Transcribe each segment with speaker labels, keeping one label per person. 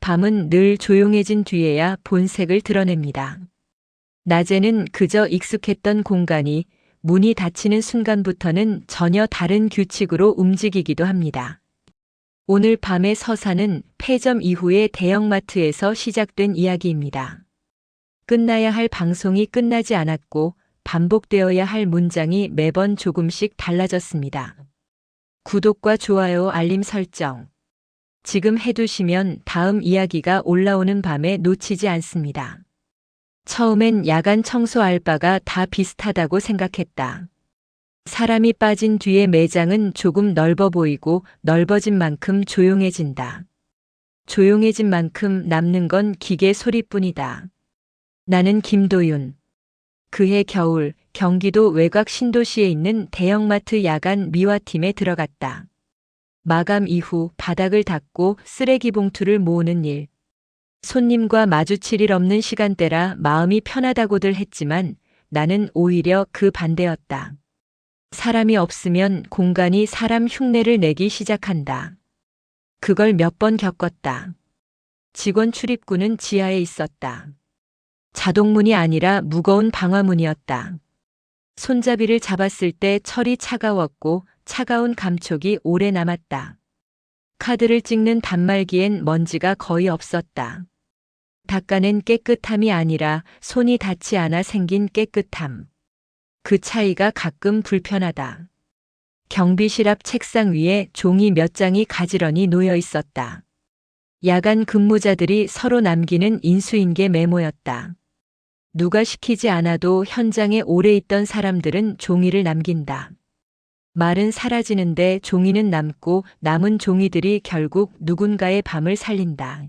Speaker 1: 밤은 늘 조용해진 뒤에야 본색을 드러냅니다. 낮에는 그저 익숙했던 공간이 문이 닫히는 순간부터는 전혀 다른 규칙으로 움직이기도 합니다. 오늘 밤의 서사는 폐점 이후의 대형마트에서 시작된 이야기입니다. 끝나야 할 방송이 끝나지 않았고 반복되어야 할 문장이 매번 조금씩 달라졌습니다. 구독과 좋아요, 알림 설정. 지금 해두시면 다음 이야기가 올라오는 밤에 놓치지 않습니다. 처음엔 야간 청소 알바가 다 비슷하다고 생각했다. 사람이 빠진 뒤에 매장은 조금 넓어 보이고 넓어진 만큼 조용해진다. 조용해진 만큼 남는 건 기계 소리뿐이다. 나는 김도윤. 그해 겨울 경기도 외곽 신도시에 있는 대형마트 야간 미화팀에 들어갔다. 마감 이후 바닥을 닦고 쓰레기 봉투를 모으는 일. 손님과 마주칠 일 없는 시간대라 마음이 편하다고들 했지만 나는 오히려 그 반대였다. 사람이 없으면 공간이 사람 흉내를 내기 시작한다. 그걸 몇 번 겪었다. 직원 출입구는 지하에 있었다. 자동문이 아니라 무거운 방화문이었다. 손잡이를 잡았을 때 철이 차가웠고 차가운 감촉이 오래 남았다. 카드를 찍는 단말기엔 먼지가 거의 없었다. 닦아낸 깨끗함이 아니라 손이 닿지 않아 생긴 깨끗함. 그 차이가 가끔 불편하다. 경비실 앞 책상 위에 종이 몇 장이 가지런히 놓여 있었다. 야간 근무자들이 서로 남기는 인수인계 메모였다. 누가 시키지 않아도 현장에 오래 있던 사람들은 종이를 남긴다. 말은 사라지는데 종이는 남고 남은 종이들이 결국 누군가의 밤을 살린다.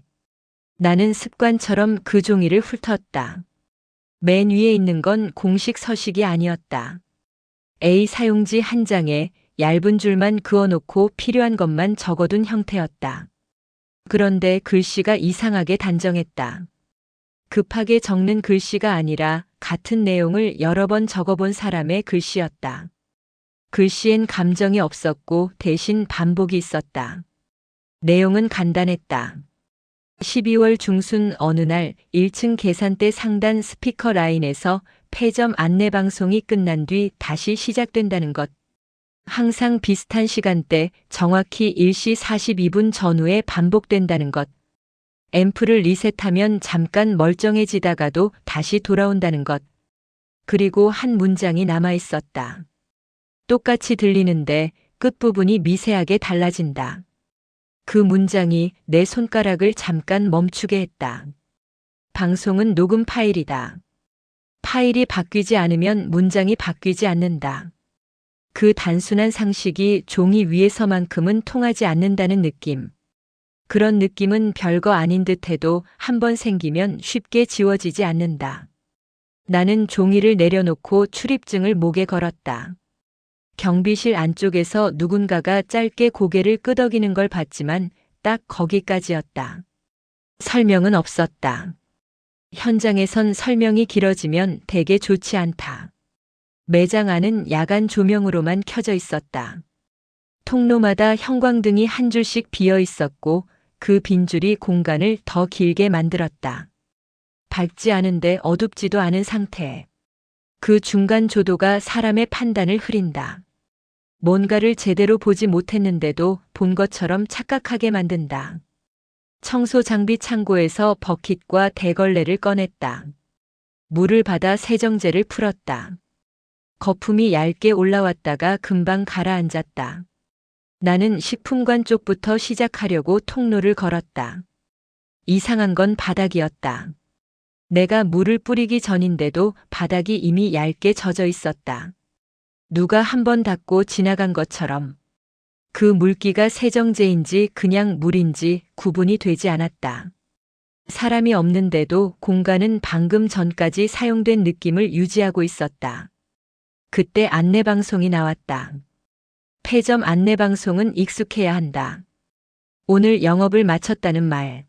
Speaker 1: 나는 습관처럼 그 종이를 훑었다. 맨 위에 있는 건 공식 서식이 아니었다. A 사용지 한 장에 얇은 줄만 그어놓고 필요한 것만 적어둔 형태였다. 그런데 글씨가 이상하게 단정했다. 급하게 적는 글씨가 아니라 같은 내용을 여러 번 적어본 사람의 글씨였다. 글씨엔 감정이 없었고 대신 반복이 있었다. 내용은 간단했다. 12월 중순 어느 날 1층 계산대 상단 스피커 라인에서 폐점 안내 방송이 끝난 뒤 다시 시작된다는 것. 항상 비슷한 시간대 정확히 1시 42분 전후에 반복된다는 것. 앰프를 리셋하면 잠깐 멀쩡해지다가도 다시 돌아온다는 것. 그리고 한 문장이 남아 있었다. 똑같이 들리는데 끝부분이 미세하게 달라진다. 그 문장이 내 손가락을 잠깐 멈추게 했다. 방송은 녹음 파일이다. 파일이 바뀌지 않으면 문장이 바뀌지 않는다. 그 단순한 상식이 종이 위에서만큼은 통하지 않는다는 느낌. 그런 느낌은 별거 아닌 듯해도 한번 생기면 쉽게 지워지지 않는다. 나는 종이를 내려놓고 출입증을 목에 걸었다. 경비실 안쪽에서 누군가가 짧게 고개를 끄덕이는 걸 봤지만 딱 거기까지였다. 설명은 없었다. 현장에선 설명이 길어지면 되게 좋지 않다. 매장 안은 야간 조명으로만 켜져 있었다. 통로마다 형광등이 한 줄씩 비어 있었고 그 빈줄이 공간을 더 길게 만들었다. 밝지 않은데 어둡지도 않은 상태. 그 중간 조도가 사람의 판단을 흐린다. 뭔가를 제대로 보지 못했는데도 본 것처럼 착각하게 만든다. 청소 장비 창고에서 버킷과 대걸레를 꺼냈다. 물을 받아 세정제를 풀었다. 거품이 얇게 올라왔다가 금방 가라앉았다. 나는 식품관 쪽부터 시작하려고 통로를 걸었다. 이상한 건 바닥이었다. 내가 물을 뿌리기 전인데도 바닥이 이미 얇게 젖어 있었다. 누가 한 번 닦고 지나간 것처럼. 그 물기가 세정제인지 그냥 물인지 구분이 되지 않았다. 사람이 없는데도 공간은 방금 전까지 사용된 느낌을 유지하고 있었다. 그때 안내방송이 나왔다. 폐점 안내방송은 익숙해야 한다. 오늘 영업을 마쳤다는 말.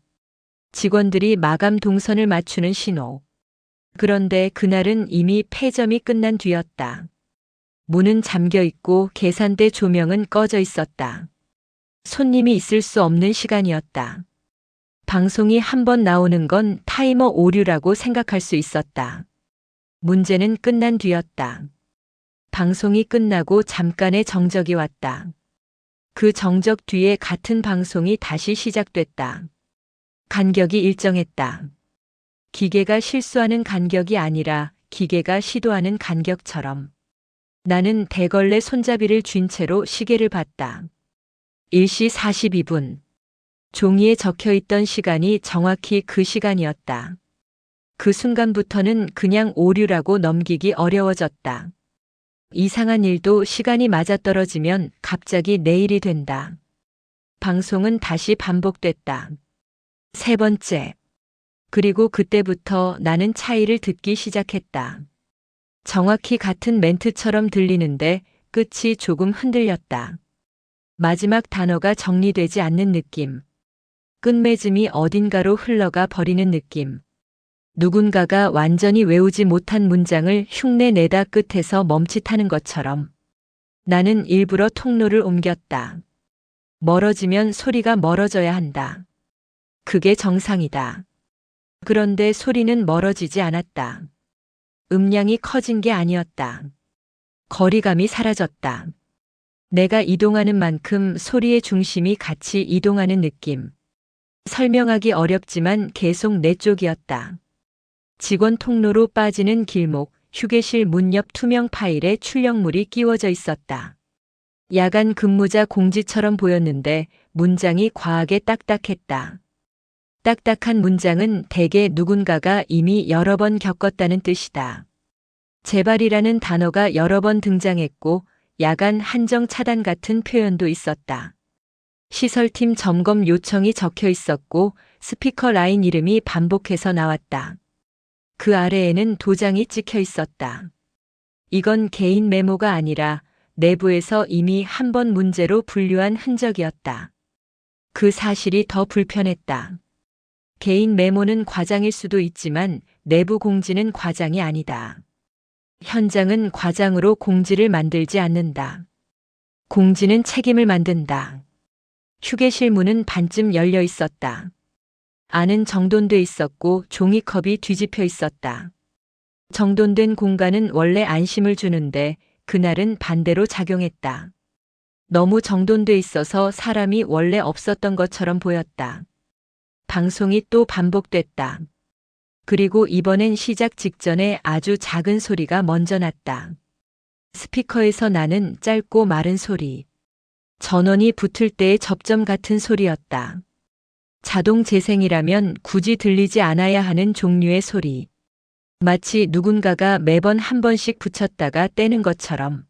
Speaker 1: 직원들이 마감 동선을 맞추는 신호. 그런데 그날은 이미 폐점이 끝난 뒤였다. 문은 잠겨 있고 계산대 조명은 꺼져 있었다. 손님이 있을 수 없는 시간이었다. 방송이 한 번 나오는 건 타이머 오류라고 생각할 수 있었다. 문제는 끝난 뒤였다. 방송이 끝나고 잠깐의 정적이 왔다. 그 정적 뒤에 같은 방송이 다시 시작됐다. 간격이 일정했다. 기계가 실수하는 간격이 아니라 기계가 시도하는 간격처럼. 나는 대걸레 손잡이를 쥔 채로 시계를 봤다. 1시 42분. 종이에 적혀 있던 시간이 정확히 그 시간이었다. 그 순간부터는 그냥 오류라고 넘기기 어려워졌다. 이상한 일도 시간이 맞아떨어지면 갑자기 내일이 된다. 방송은 다시 반복됐다. 세 번째. 그리고 그때부터 나는 차이를 듣기 시작했다. 정확히 같은 멘트처럼 들리는데 끝이 조금 흔들렸다. 마지막 단어가 정리되지 않는 느낌. 끝맺음이 어딘가로 흘러가 버리는 느낌. 누군가가 완전히 외우지 못한 문장을 흉내내다 끝에서 멈칫하는 것처럼. 나는 일부러 통로를 옮겼다. 멀어지면 소리가 멀어져야 한다. 그게 정상이다. 그런데 소리는 멀어지지 않았다. 음량이 커진 게 아니었다. 거리감이 사라졌다. 내가 이동하는 만큼 소리의 중심이 같이 이동하는 느낌. 설명하기 어렵지만 계속 내 쪽이었다. 직원 통로로 빠지는 길목, 휴게실 문 옆 투명 파일에 출력물이 끼워져 있었다. 야간 근무자 공지처럼 보였는데 문장이 과하게 딱딱했다. 딱딱한 문장은 대개 누군가가 이미 여러 번 겪었다는 뜻이다. 재발이라는 단어가 여러 번 등장했고 야간 한정 차단 같은 표현도 있었다. 시설팀 점검 요청이 적혀 있었고 스피커 라인 이름이 반복해서 나왔다. 그 아래에는 도장이 찍혀 있었다. 이건 개인 메모가 아니라 내부에서 이미 한 번 문제로 분류한 흔적이었다. 그 사실이 더 불편했다. 개인 메모는 과장일 수도 있지만 내부 공지는 과장이 아니다. 현장은 과장으로 공지를 만들지 않는다. 공지는 책임을 만든다. 휴게실 문은 반쯤 열려 있었다. 안은 정돈돼 있었고 종이컵이 뒤집혀 있었다. 정돈된 공간은 원래 안심을 주는데 그날은 반대로 작용했다. 너무 정돈돼 있어서 사람이 원래 없었던 것처럼 보였다. 방송이 또 반복됐다. 그리고 이번엔 시작 직전에 아주 작은 소리가 먼저 났다. 스피커에서 나는 짧고 마른 소리. 전원이 붙을 때의 접점 같은 소리였다. 자동 재생이라면 굳이 들리지 않아야 하는 종류의 소리. 마치 누군가가 매번 한 번씩 붙였다가 떼는 것처럼.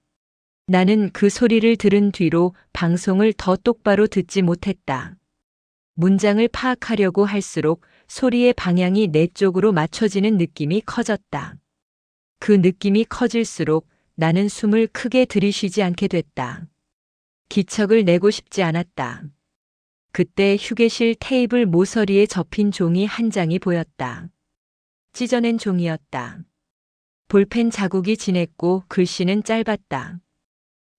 Speaker 1: 나는 그 소리를 들은 뒤로 방송을 더 똑바로 듣지 못했다. 문장을 파악하려고 할수록 소리의 방향이 내 쪽으로 맞춰지는 느낌이 커졌다. 그 느낌이 커질수록 나는 숨을 크게 들이쉬지 않게 됐다. 기척을 내고 싶지 않았다. 그때 휴게실 테이블 모서리에 접힌 종이 한 장이 보였다. 찢어낸 종이였다. 볼펜 자국이 진했고 글씨는 짧았다.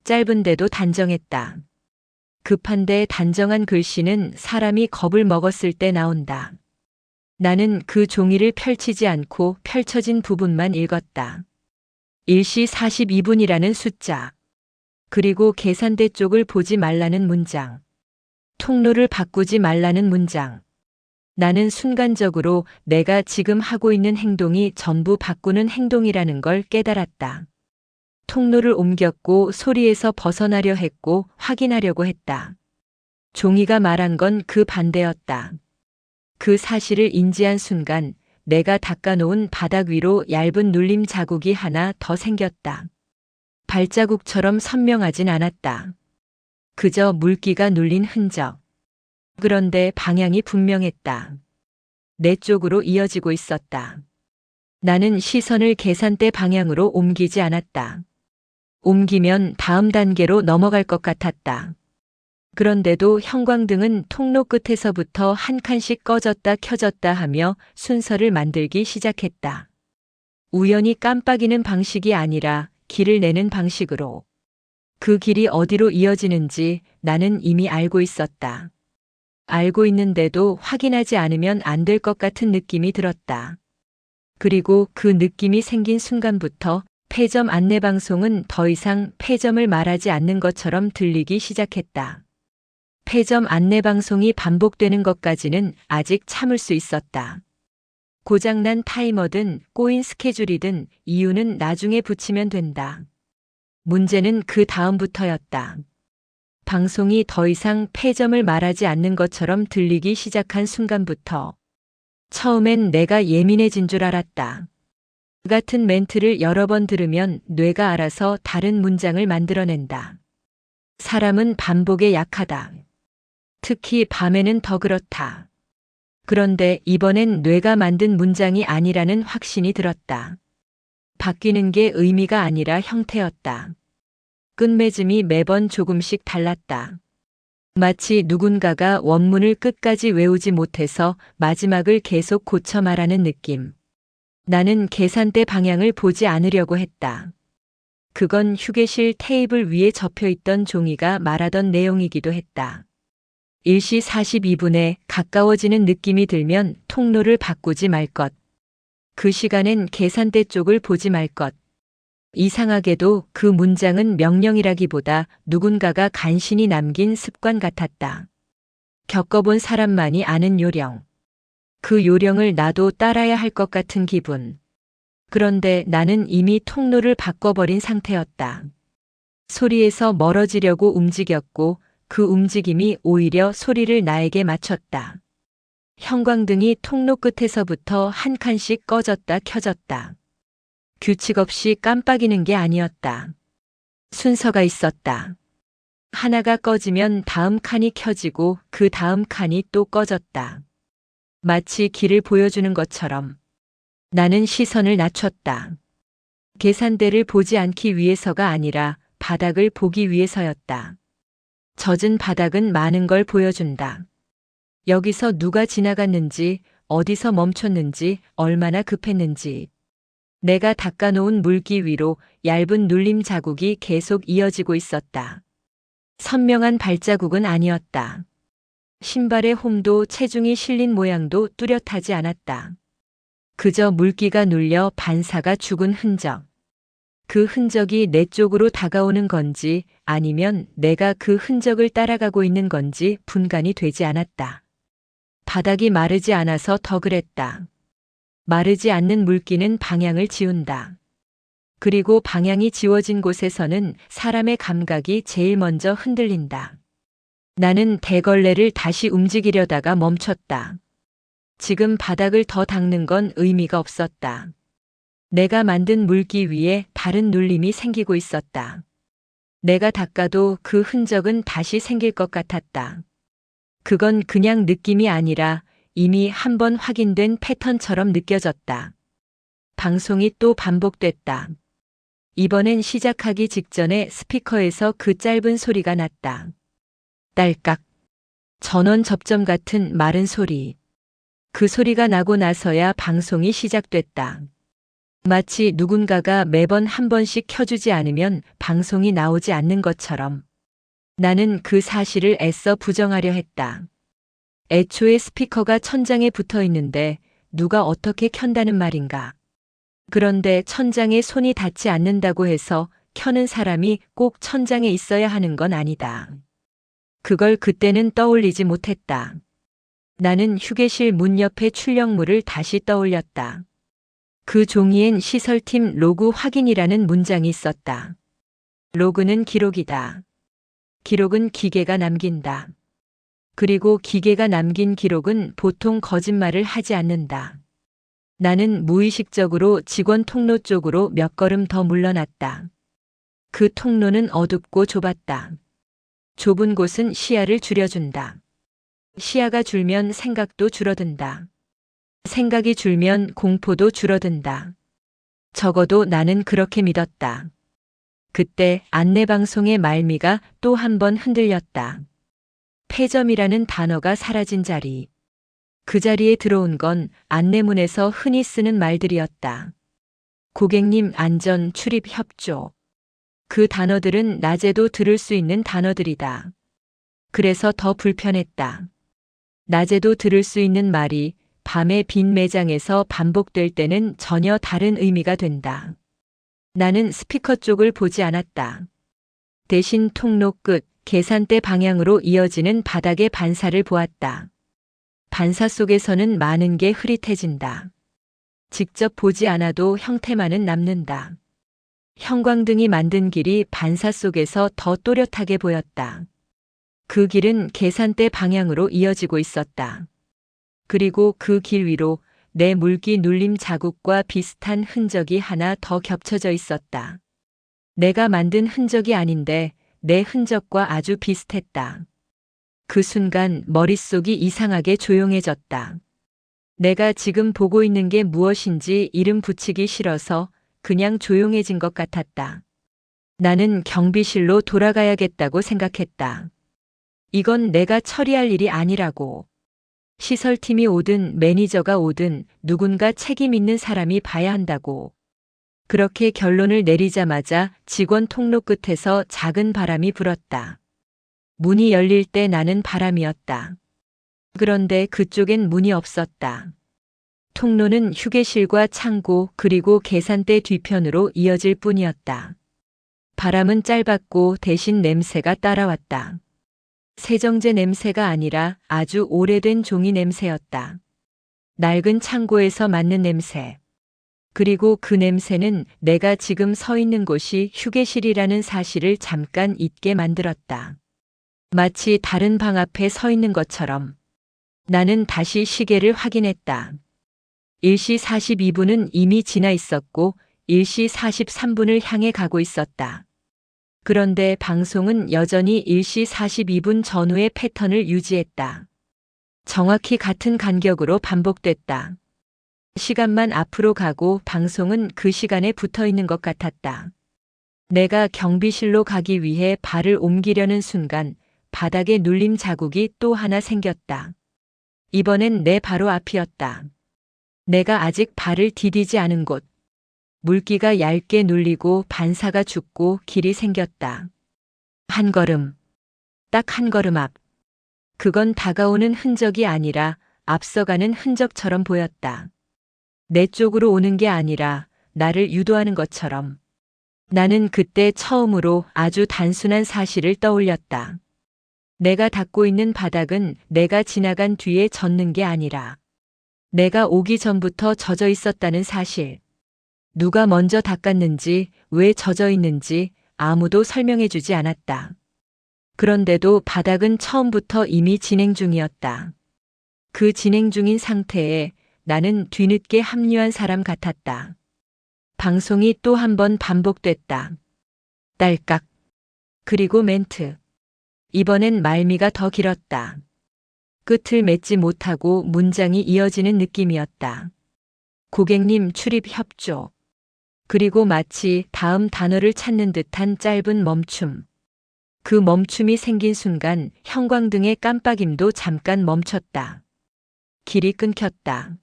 Speaker 1: 짧은데도 단정했다. 급한데 단정한 글씨는 사람이 겁을 먹었을 때 나온다. 나는 그 종이를 펼치지 않고 펼쳐진 부분만 읽었다. 1시 42분이라는 숫자. 그리고 계산대 쪽을 보지 말라는 문장. 통로를 바꾸지 말라는 문장. 나는 순간적으로 내가 지금 하고 있는 행동이 전부 바꾸는 행동이라는 걸 깨달았다. 통로를 옮겼고 소리에서 벗어나려 했고 확인하려고 했다. 종이가 말한 건 그 반대였다. 그 사실을 인지한 순간 내가 닦아놓은 바닥 위로 얇은 눌림 자국이 하나 더 생겼다. 발자국처럼 선명하진 않았다. 그저 물기가 눌린 흔적. 그런데 방향이 분명했다. 내 쪽으로 이어지고 있었다. 나는 시선을 계산대 방향으로 옮기지 않았다. 옮기면 다음 단계로 넘어갈 것 같았다. 그런데도 형광등은 통로 끝에서부터 한 칸씩 꺼졌다 켜졌다 하며 순서를 만들기 시작했다. 우연히 깜빡이는 방식이 아니라 길을 내는 방식으로. 그 길이 어디로 이어지는지 나는 이미 알고 있었다. 알고 있는데도 확인하지 않으면 안 될 것 같은 느낌이 들었다. 그리고 그 느낌이 생긴 순간부터 폐점 안내방송은 더 이상 폐점을 말하지 않는 것처럼 들리기 시작했다. 폐점 안내방송이 반복되는 것까지는 아직 참을 수 있었다. 고장난 타이머든 꼬인 스케줄이든 이유는 나중에 붙이면 된다. 문제는 그 다음부터였다. 방송이 더 이상 폐점을 말하지 않는 것처럼 들리기 시작한 순간부터 처음엔 내가 예민해진 줄 알았다. 그 같은 멘트를 여러 번 들으면 뇌가 알아서 다른 문장을 만들어낸다. 사람은 반복에 약하다. 특히 밤에는 더 그렇다. 그런데 이번엔 뇌가 만든 문장이 아니라는 확신이 들었다. 바뀌는 게 의미가 아니라 형태였다. 끝맺음이 매번 조금씩 달랐다. 마치 누군가가 원문을 끝까지 외우지 못해서 마지막을 계속 고쳐 말하는 느낌. 나는 계산대 방향을 보지 않으려고 했다. 그건 휴게실 테이블 위에 접혀있던 종이가 말하던 내용이기도 했다. 1시 42분에 가까워지는 느낌이 들면 통로를 바꾸지 말 것. 그 시간엔 계산대 쪽을 보지 말 것. 이상하게도 그 문장은 명령이라기보다 누군가가 간신히 남긴 습관 같았다. 겪어본 사람만이 아는 요령. 그 요령을 나도 따라야 할 것 같은 기분. 그런데 나는 이미 통로를 바꿔버린 상태였다. 소리에서 멀어지려고 움직였고 그 움직임이 오히려 소리를 나에게 맞췄다. 형광등이 통로 끝에서부터 한 칸씩 꺼졌다 켜졌다. 규칙 없이 깜빡이는 게 아니었다. 순서가 있었다. 하나가 꺼지면 다음 칸이 켜지고 그 다음 칸이 또 꺼졌다. 마치 길을 보여주는 것처럼. 나는 시선을 낮췄다. 계산대를 보지 않기 위해서가 아니라 바닥을 보기 위해서였다. 젖은 바닥은 많은 걸 보여준다. 여기서 누가 지나갔는지, 어디서 멈췄는지, 얼마나 급했는지. 내가 닦아놓은 물기 위로 얇은 눌림 자국이 계속 이어지고 있었다. 선명한 발자국은 아니었다. 신발의 홈도 체중이 실린 모양도 뚜렷하지 않았다. 그저 물기가 눌려 반사가 죽은 흔적. 그 흔적이 내 쪽으로 다가오는 건지 아니면 내가 그 흔적을 따라가고 있는 건지 분간이 되지 않았다. 바닥이 마르지 않아서 더 그랬다. 마르지 않는 물기는 방향을 지운다. 그리고 방향이 지워진 곳에서는 사람의 감각이 제일 먼저 흔들린다. 나는 대걸레를 다시 움직이려다가 멈췄다. 지금 바닥을 더 닦는 건 의미가 없었다. 내가 만든 물기 위에 다른 눌림이 생기고 있었다. 내가 닦아도 그 흔적은 다시 생길 것 같았다. 그건 그냥 느낌이 아니라 이미 한 번 확인된 패턴처럼 느껴졌다. 방송이 또 반복됐다. 이번엔 시작하기 직전에 스피커에서 그 짧은 소리가 났다. 딸깍. 전원 접점 같은 마른 소리. 그 소리가 나고 나서야 방송이 시작됐다. 마치 누군가가 매번 한 번씩 켜주지 않으면 방송이 나오지 않는 것처럼. 나는 그 사실을 애써 부정하려 했다. 애초에 스피커가 천장에 붙어 있는데 누가 어떻게 켠다는 말인가. 그런데 천장에 손이 닿지 않는다고 해서 켜는 사람이 꼭 천장에 있어야 하는 건 아니다. 그걸 그때는 떠올리지 못했다. 나는 휴게실 문 옆에 출력물을 다시 떠올렸다. 그 종이엔 시설팀 로그 확인이라는 문장이 있었다. 로그는 기록이다. 기록은 기계가 남긴다. 그리고 기계가 남긴 기록은 보통 거짓말을 하지 않는다. 나는 무의식적으로 직원 통로 쪽으로 몇 걸음 더 물러났다. 그 통로는 어둡고 좁았다. 좁은 곳은 시야를 줄여준다. 시야가 줄면 생각도 줄어든다. 생각이 줄면 공포도 줄어든다. 적어도 나는 그렇게 믿었다. 그때 안내방송의 말미가 또 한 번 흔들렸다. 폐점이라는 단어가 사라진 자리. 그 자리에 들어온 건 안내문에서 흔히 쓰는 말들이었다. 고객님 안전 출입 협조. 그 단어들은 낮에도 들을 수 있는 단어들이다. 그래서 더 불편했다. 낮에도 들을 수 있는 말이 밤에 빈 매장에서 반복될 때는 전혀 다른 의미가 된다. 나는 스피커 쪽을 보지 않았다. 대신 통로 끝, 계산대 방향으로 이어지는 바닥의 반사를 보았다. 반사 속에서는 많은 게 흐릿해진다. 직접 보지 않아도 형태만은 남는다. 형광등이 만든 길이 반사 속에서 더 또렷하게 보였다. 그 길은 계산대 방향으로 이어지고 있었다. 그리고 그 길 위로 내 물기 눌림 자국과 비슷한 흔적이 하나 더 겹쳐져 있었다. 내가 만든 흔적이 아닌데 내 흔적과 아주 비슷했다. 그 순간 머릿속이 이상하게 조용해졌다. 내가 지금 보고 있는 게 무엇인지 이름 붙이기 싫어서 그냥 조용해진 것 같았다. 나는 경비실로 돌아가야겠다고 생각했다. 이건 내가 처리할 일이 아니라고. 시설팀이 오든 매니저가 오든 누군가 책임 있는 사람이 봐야 한다고. 그렇게 결론을 내리자마자 직원 통로 끝에서 작은 바람이 불었다. 문이 열릴 때 나는 바람이었다. 그런데 그쪽엔 문이 없었다. 통로는 휴게실과 창고 그리고 계산대 뒤편으로 이어질 뿐이었다. 바람은 짧았고 대신 냄새가 따라왔다. 세정제 냄새가 아니라 아주 오래된 종이 냄새였다. 낡은 창고에서 맡는 냄새. 그리고 그 냄새는 내가 지금 서 있는 곳이 휴게실이라는 사실을 잠깐 잊게 만들었다. 마치 다른 방 앞에 서 있는 것처럼. 나는 다시 시계를 확인했다. 1시 42분은 이미 지나 있었고 1시 43분을 향해 가고 있었다. 그런데 방송은 여전히 1시 42분 전후의 패턴을 유지했다. 정확히 같은 간격으로 반복됐다. 시간만 앞으로 가고 방송은 그 시간에 붙어 있는 것 같았다. 내가 경비실로 가기 위해 발을 옮기려는 순간 바닥에 눌림 자국이 또 하나 생겼다. 이번엔 내 바로 앞이었다. 내가 아직 발을 디디지 않은 곳. 물기가 얇게 눌리고 반사가 죽고 길이 생겼다. 한 걸음. 딱 한 걸음 앞. 그건 다가오는 흔적이 아니라 앞서가는 흔적처럼 보였다. 내 쪽으로 오는 게 아니라 나를 유도하는 것처럼. 나는 그때 처음으로 아주 단순한 사실을 떠올렸다. 내가 닿고 있는 바닥은 내가 지나간 뒤에 젖는 게 아니라 내가 오기 전부터 젖어 있었다는 사실. 누가 먼저 닦았는지, 왜 젖어 있는지 아무도 설명해 주지 않았다. 그런데도 바닥은 처음부터 이미 진행 중이었다. 그 진행 중인 상태에 나는 뒤늦게 합류한 사람 같았다. 방송이 또 한 번 반복됐다. 딸깍. 그리고 멘트. 이번엔 말미가 더 길었다. 끝을 맺지 못하고 문장이 이어지는 느낌이었다. 고객님 출입 협조. 그리고 마치 다음 단어를 찾는 듯한 짧은 멈춤. 그 멈춤이 생긴 순간 형광등의 깜빡임도 잠깐 멈췄다. 길이 끊겼다.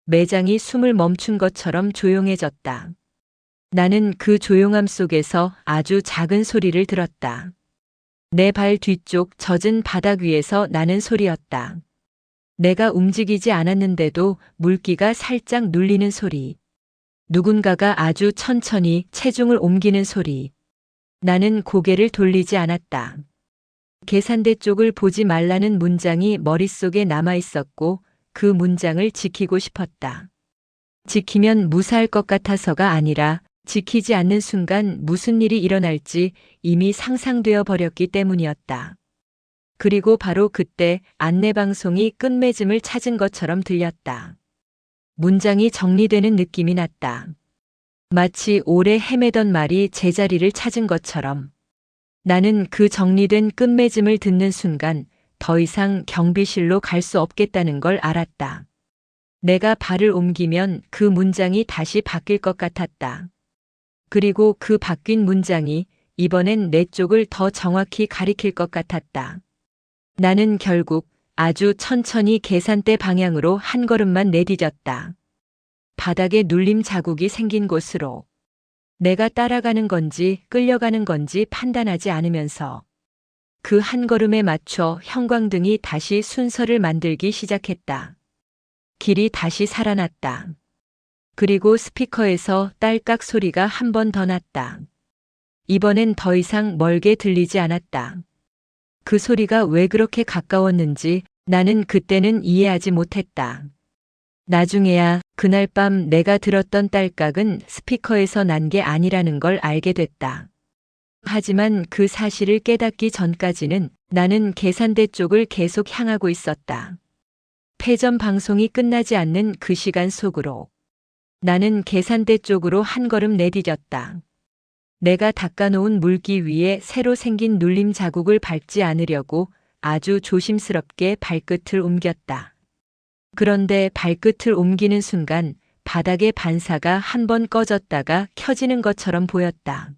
Speaker 1: 매장이 숨을 멈춘 것처럼 조용해졌다. 나는 그 조용함 속에서 아주 작은 소리를 들었다. 내 발 뒤쪽 젖은 바닥 위에서 나는 소리였다. 내가 움직이지 않았는데도 물기가 살짝 눌리는 소리. 누군가가 아주 천천히 체중을 옮기는 소리. 나는 고개를 돌리지 않았다. 계산대 쪽을 보지 말라는 문장이 머릿속에 남아 있었고 그 문장을 지키고 싶었다. 지키면 무사할 것 같아서가 아니라 지키지 않는 순간 무슨 일이 일어날지 이미 상상되어 버렸기 때문이었다. 그리고 바로 그때 안내방송이 끝맺음을 찾은 것처럼 들렸다. 문장이 정리되는 느낌이 났다. 마치 오래 헤매던 말이 제자리를 찾은 것처럼. 나는 그 정리된 끝맺음을 듣는 순간 더 이상 경비실로 갈 수 없겠다는 걸 알았다. 내가 발을 옮기면 그 문장이 다시 바뀔 것 같았다. 그리고 그 바뀐 문장이 이번엔 내 쪽을 더 정확히 가리킬 것 같았다. 나는 결국 아주 천천히 계산대 방향으로 한 걸음만 내디뎠다. 바닥에 눌림 자국이 생긴 곳으로. 내가 따라가는 건지 끌려가는 건지 판단하지 않으면서. 그 한 걸음에 맞춰 형광등이 다시 순서를 만들기 시작했다. 길이 다시 살아났다. 그리고 스피커에서 딸깍 소리가 한 번 더 났다. 이번엔 더 이상 멀게 들리지 않았다. 그 소리가 왜 그렇게 가까웠는지 나는 그때는 이해하지 못했다. 나중에야 그날 밤 내가 들었던 딸깍은 스피커에서 난 게 아니라는 걸 알게 됐다. 하지만 그 사실을 깨닫기 전까지는 나는 계산대 쪽을 계속 향하고 있었다. 패전 방송이 끝나지 않는 그 시간 속으로 나는 계산대 쪽으로 한 걸음 내디뎠다. 내가 닦아놓은 물기 위에 새로 생긴 눌림 자국을 밟지 않으려고 아주 조심스럽게 발끝을 옮겼다. 그런데 발끝을 옮기는 순간 바닥의 반사가 한 번 꺼졌다가 켜지는 것처럼 보였다.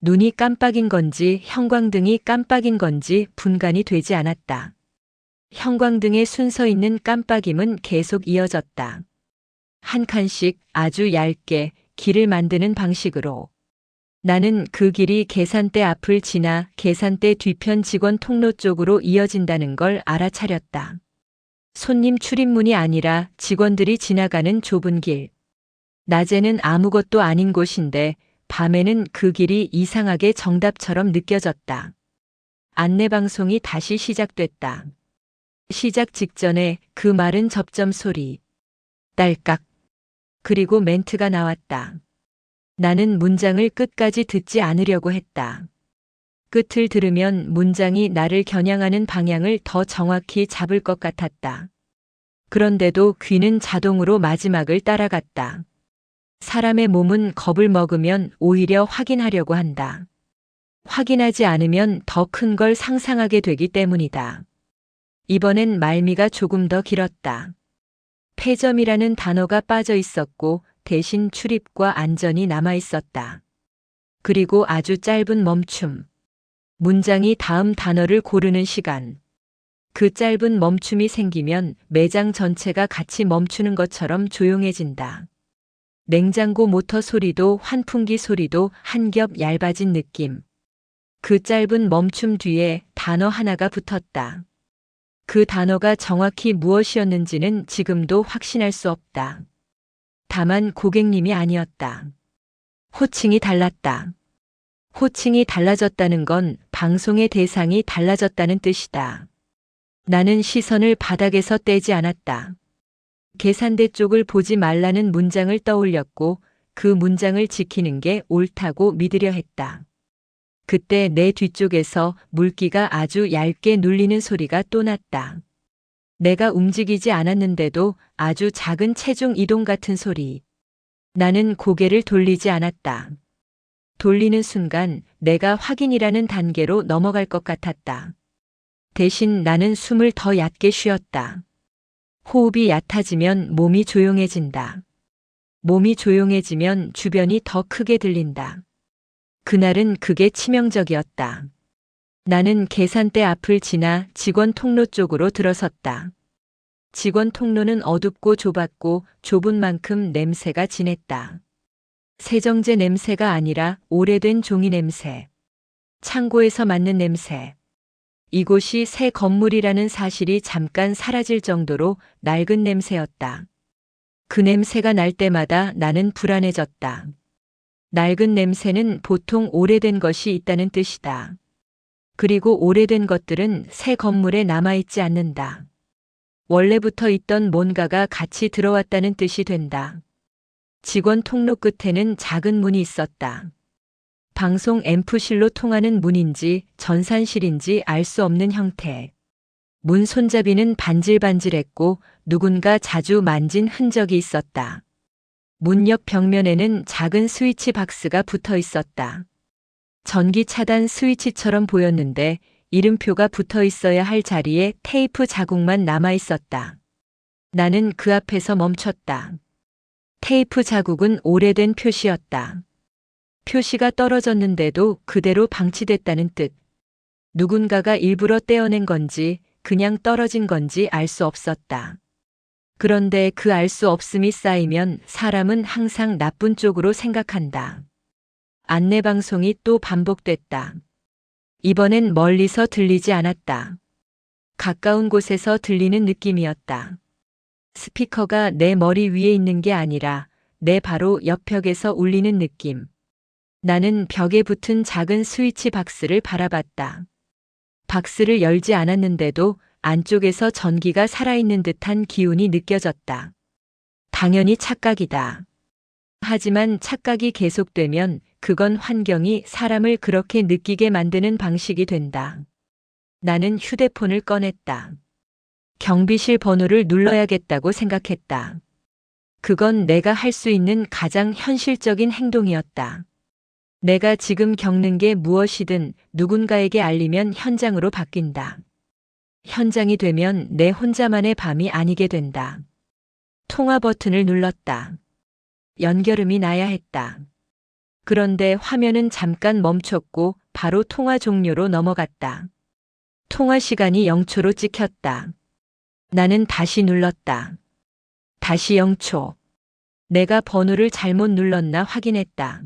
Speaker 1: 눈이 깜빡인 건지 형광등이 깜빡인 건지 분간이 되지 않았다. 형광등의 순서 있는 깜빡임은 계속 이어졌다. 한 칸씩 아주 얇게 길을 만드는 방식으로. 나는 그 길이 계산대 앞을 지나 계산대 뒤편 직원 통로 쪽으로 이어진다는 걸 알아차렸다. 손님 출입문이 아니라 직원들이 지나가는 좁은 길. 낮에는 아무것도 아닌 곳인데 밤에는 그 길이 이상하게 정답처럼 느껴졌다. 안내방송이 다시 시작됐다. 시작 직전에 그 마른 접점 소리. 딸깍. 그리고 멘트가 나왔다. 나는 문장을 끝까지 듣지 않으려고 했다. 끝을 들으면 문장이 나를 겨냥하는 방향을 더 정확히 잡을 것 같았다. 그런데도 귀는 자동으로 마지막을 따라갔다. 사람의 몸은 겁을 먹으면 오히려 확인하려고 한다. 확인하지 않으면 더 큰 걸 상상하게 되기 때문이다. 이번엔 말미가 조금 더 길었다. 폐점이라는 단어가 빠져 있었고 대신 출입과 안전이 남아 있었다. 그리고 아주 짧은 멈춤. 문장이 다음 단어를 고르는 시간. 그 짧은 멈춤이 생기면 매장 전체가 같이 멈추는 것처럼 조용해진다. 냉장고 모터 소리도 환풍기 소리도 한 겹 얇아진 느낌. 그 짧은 멈춤 뒤에 단어 하나가 붙었다. 그 단어가 정확히 무엇이었는지는 지금도 확신할 수 없다. 다만 고객님이 아니었다. 호칭이 달랐다. 호칭이 달라졌다는 건 방송의 대상이 달라졌다는 뜻이다. 나는 시선을 바닥에서 떼지 않았다. 계산대 쪽을 보지 말라는 문장을 떠올렸고 그 문장을 지키는 게 옳다고 믿으려 했다. 그때 내 뒤쪽에서 물기가 아주 얇게 눌리는 소리가 또 났다. 내가 움직이지 않았는데도 아주 작은 체중 이동 같은 소리. 나는 고개를 돌리지 않았다. 돌리는 순간 내가 확인이라는 단계로 넘어갈 것 같았다. 대신 나는 숨을 더 얕게 쉬었다. 호흡이 얕아지면 몸이 조용해진다. 몸이 조용해지면 주변이 더 크게 들린다. 그날은 그게 치명적이었다. 나는 계산대 앞을 지나 직원 통로 쪽으로 들어섰다. 직원 통로는 어둡고 좁았고 좁은 만큼 냄새가 진했다. 세정제 냄새가 아니라 오래된 종이 냄새. 창고에서 맡는 냄새. 이곳이 새 건물이라는 사실이 잠깐 사라질 정도로 낡은 냄새였다. 그 냄새가 날 때마다 나는 불안해졌다. 낡은 냄새는 보통 오래된 것이 있다는 뜻이다. 그리고 오래된 것들은 새 건물에 남아있지 않는다. 원래부터 있던 뭔가가 같이 들어왔다는 뜻이 된다. 직원 통로 끝에는 작은 문이 있었다. 방송 앰프실로 통하는 문인지 전산실인지 알 수 없는 형태. 문 손잡이는 반질반질했고 누군가 자주 만진 흔적이 있었다. 문 옆 벽면에는 작은 스위치 박스가 붙어 있었다. 전기 차단 스위치처럼 보였는데 이름표가 붙어 있어야 할 자리에 테이프 자국만 남아 있었다. 나는 그 앞에서 멈췄다. 테이프 자국은 오래된 표시였다. 표시가 떨어졌는데도 그대로 방치됐다는 뜻. 누군가가 일부러 떼어낸 건지 그냥 떨어진 건지 알 수 없었다. 그런데 그 알 수 없음이 쌓이면 사람은 항상 나쁜 쪽으로 생각한다. 안내방송이 또 반복됐다. 이번엔 멀리서 들리지 않았다. 가까운 곳에서 들리는 느낌이었다. 스피커가 내 머리 위에 있는 게 아니라 내 바로 옆벽에서 울리는 느낌. 나는 벽에 붙은 작은 스위치 박스를 바라봤다. 박스를 열지 않았는데도 안쪽에서 전기가 살아있는 듯한 기운이 느껴졌다. 당연히 착각이다. 하지만 착각이 계속되면 그건 환경이 사람을 그렇게 느끼게 만드는 방식이 된다. 나는 휴대폰을 꺼냈다. 경비실 번호를 눌러야겠다고 생각했다. 그건 내가 할 수 있는 가장 현실적인 행동이었다. 내가 지금 겪는 게 무엇이든 누군가에게 알리면 현장으로 바뀐다. 현장이 되면 내 혼자만의 밤이 아니게 된다. 통화 버튼을 눌렀다. 연결음이 나야 했다. 그런데 화면은 잠깐 멈췄고 바로 통화 종료로 넘어갔다. 통화 시간이 0초로 찍혔다. 나는 다시 눌렀다. 다시 0초. 내가 번호를 잘못 눌렀나 확인했다.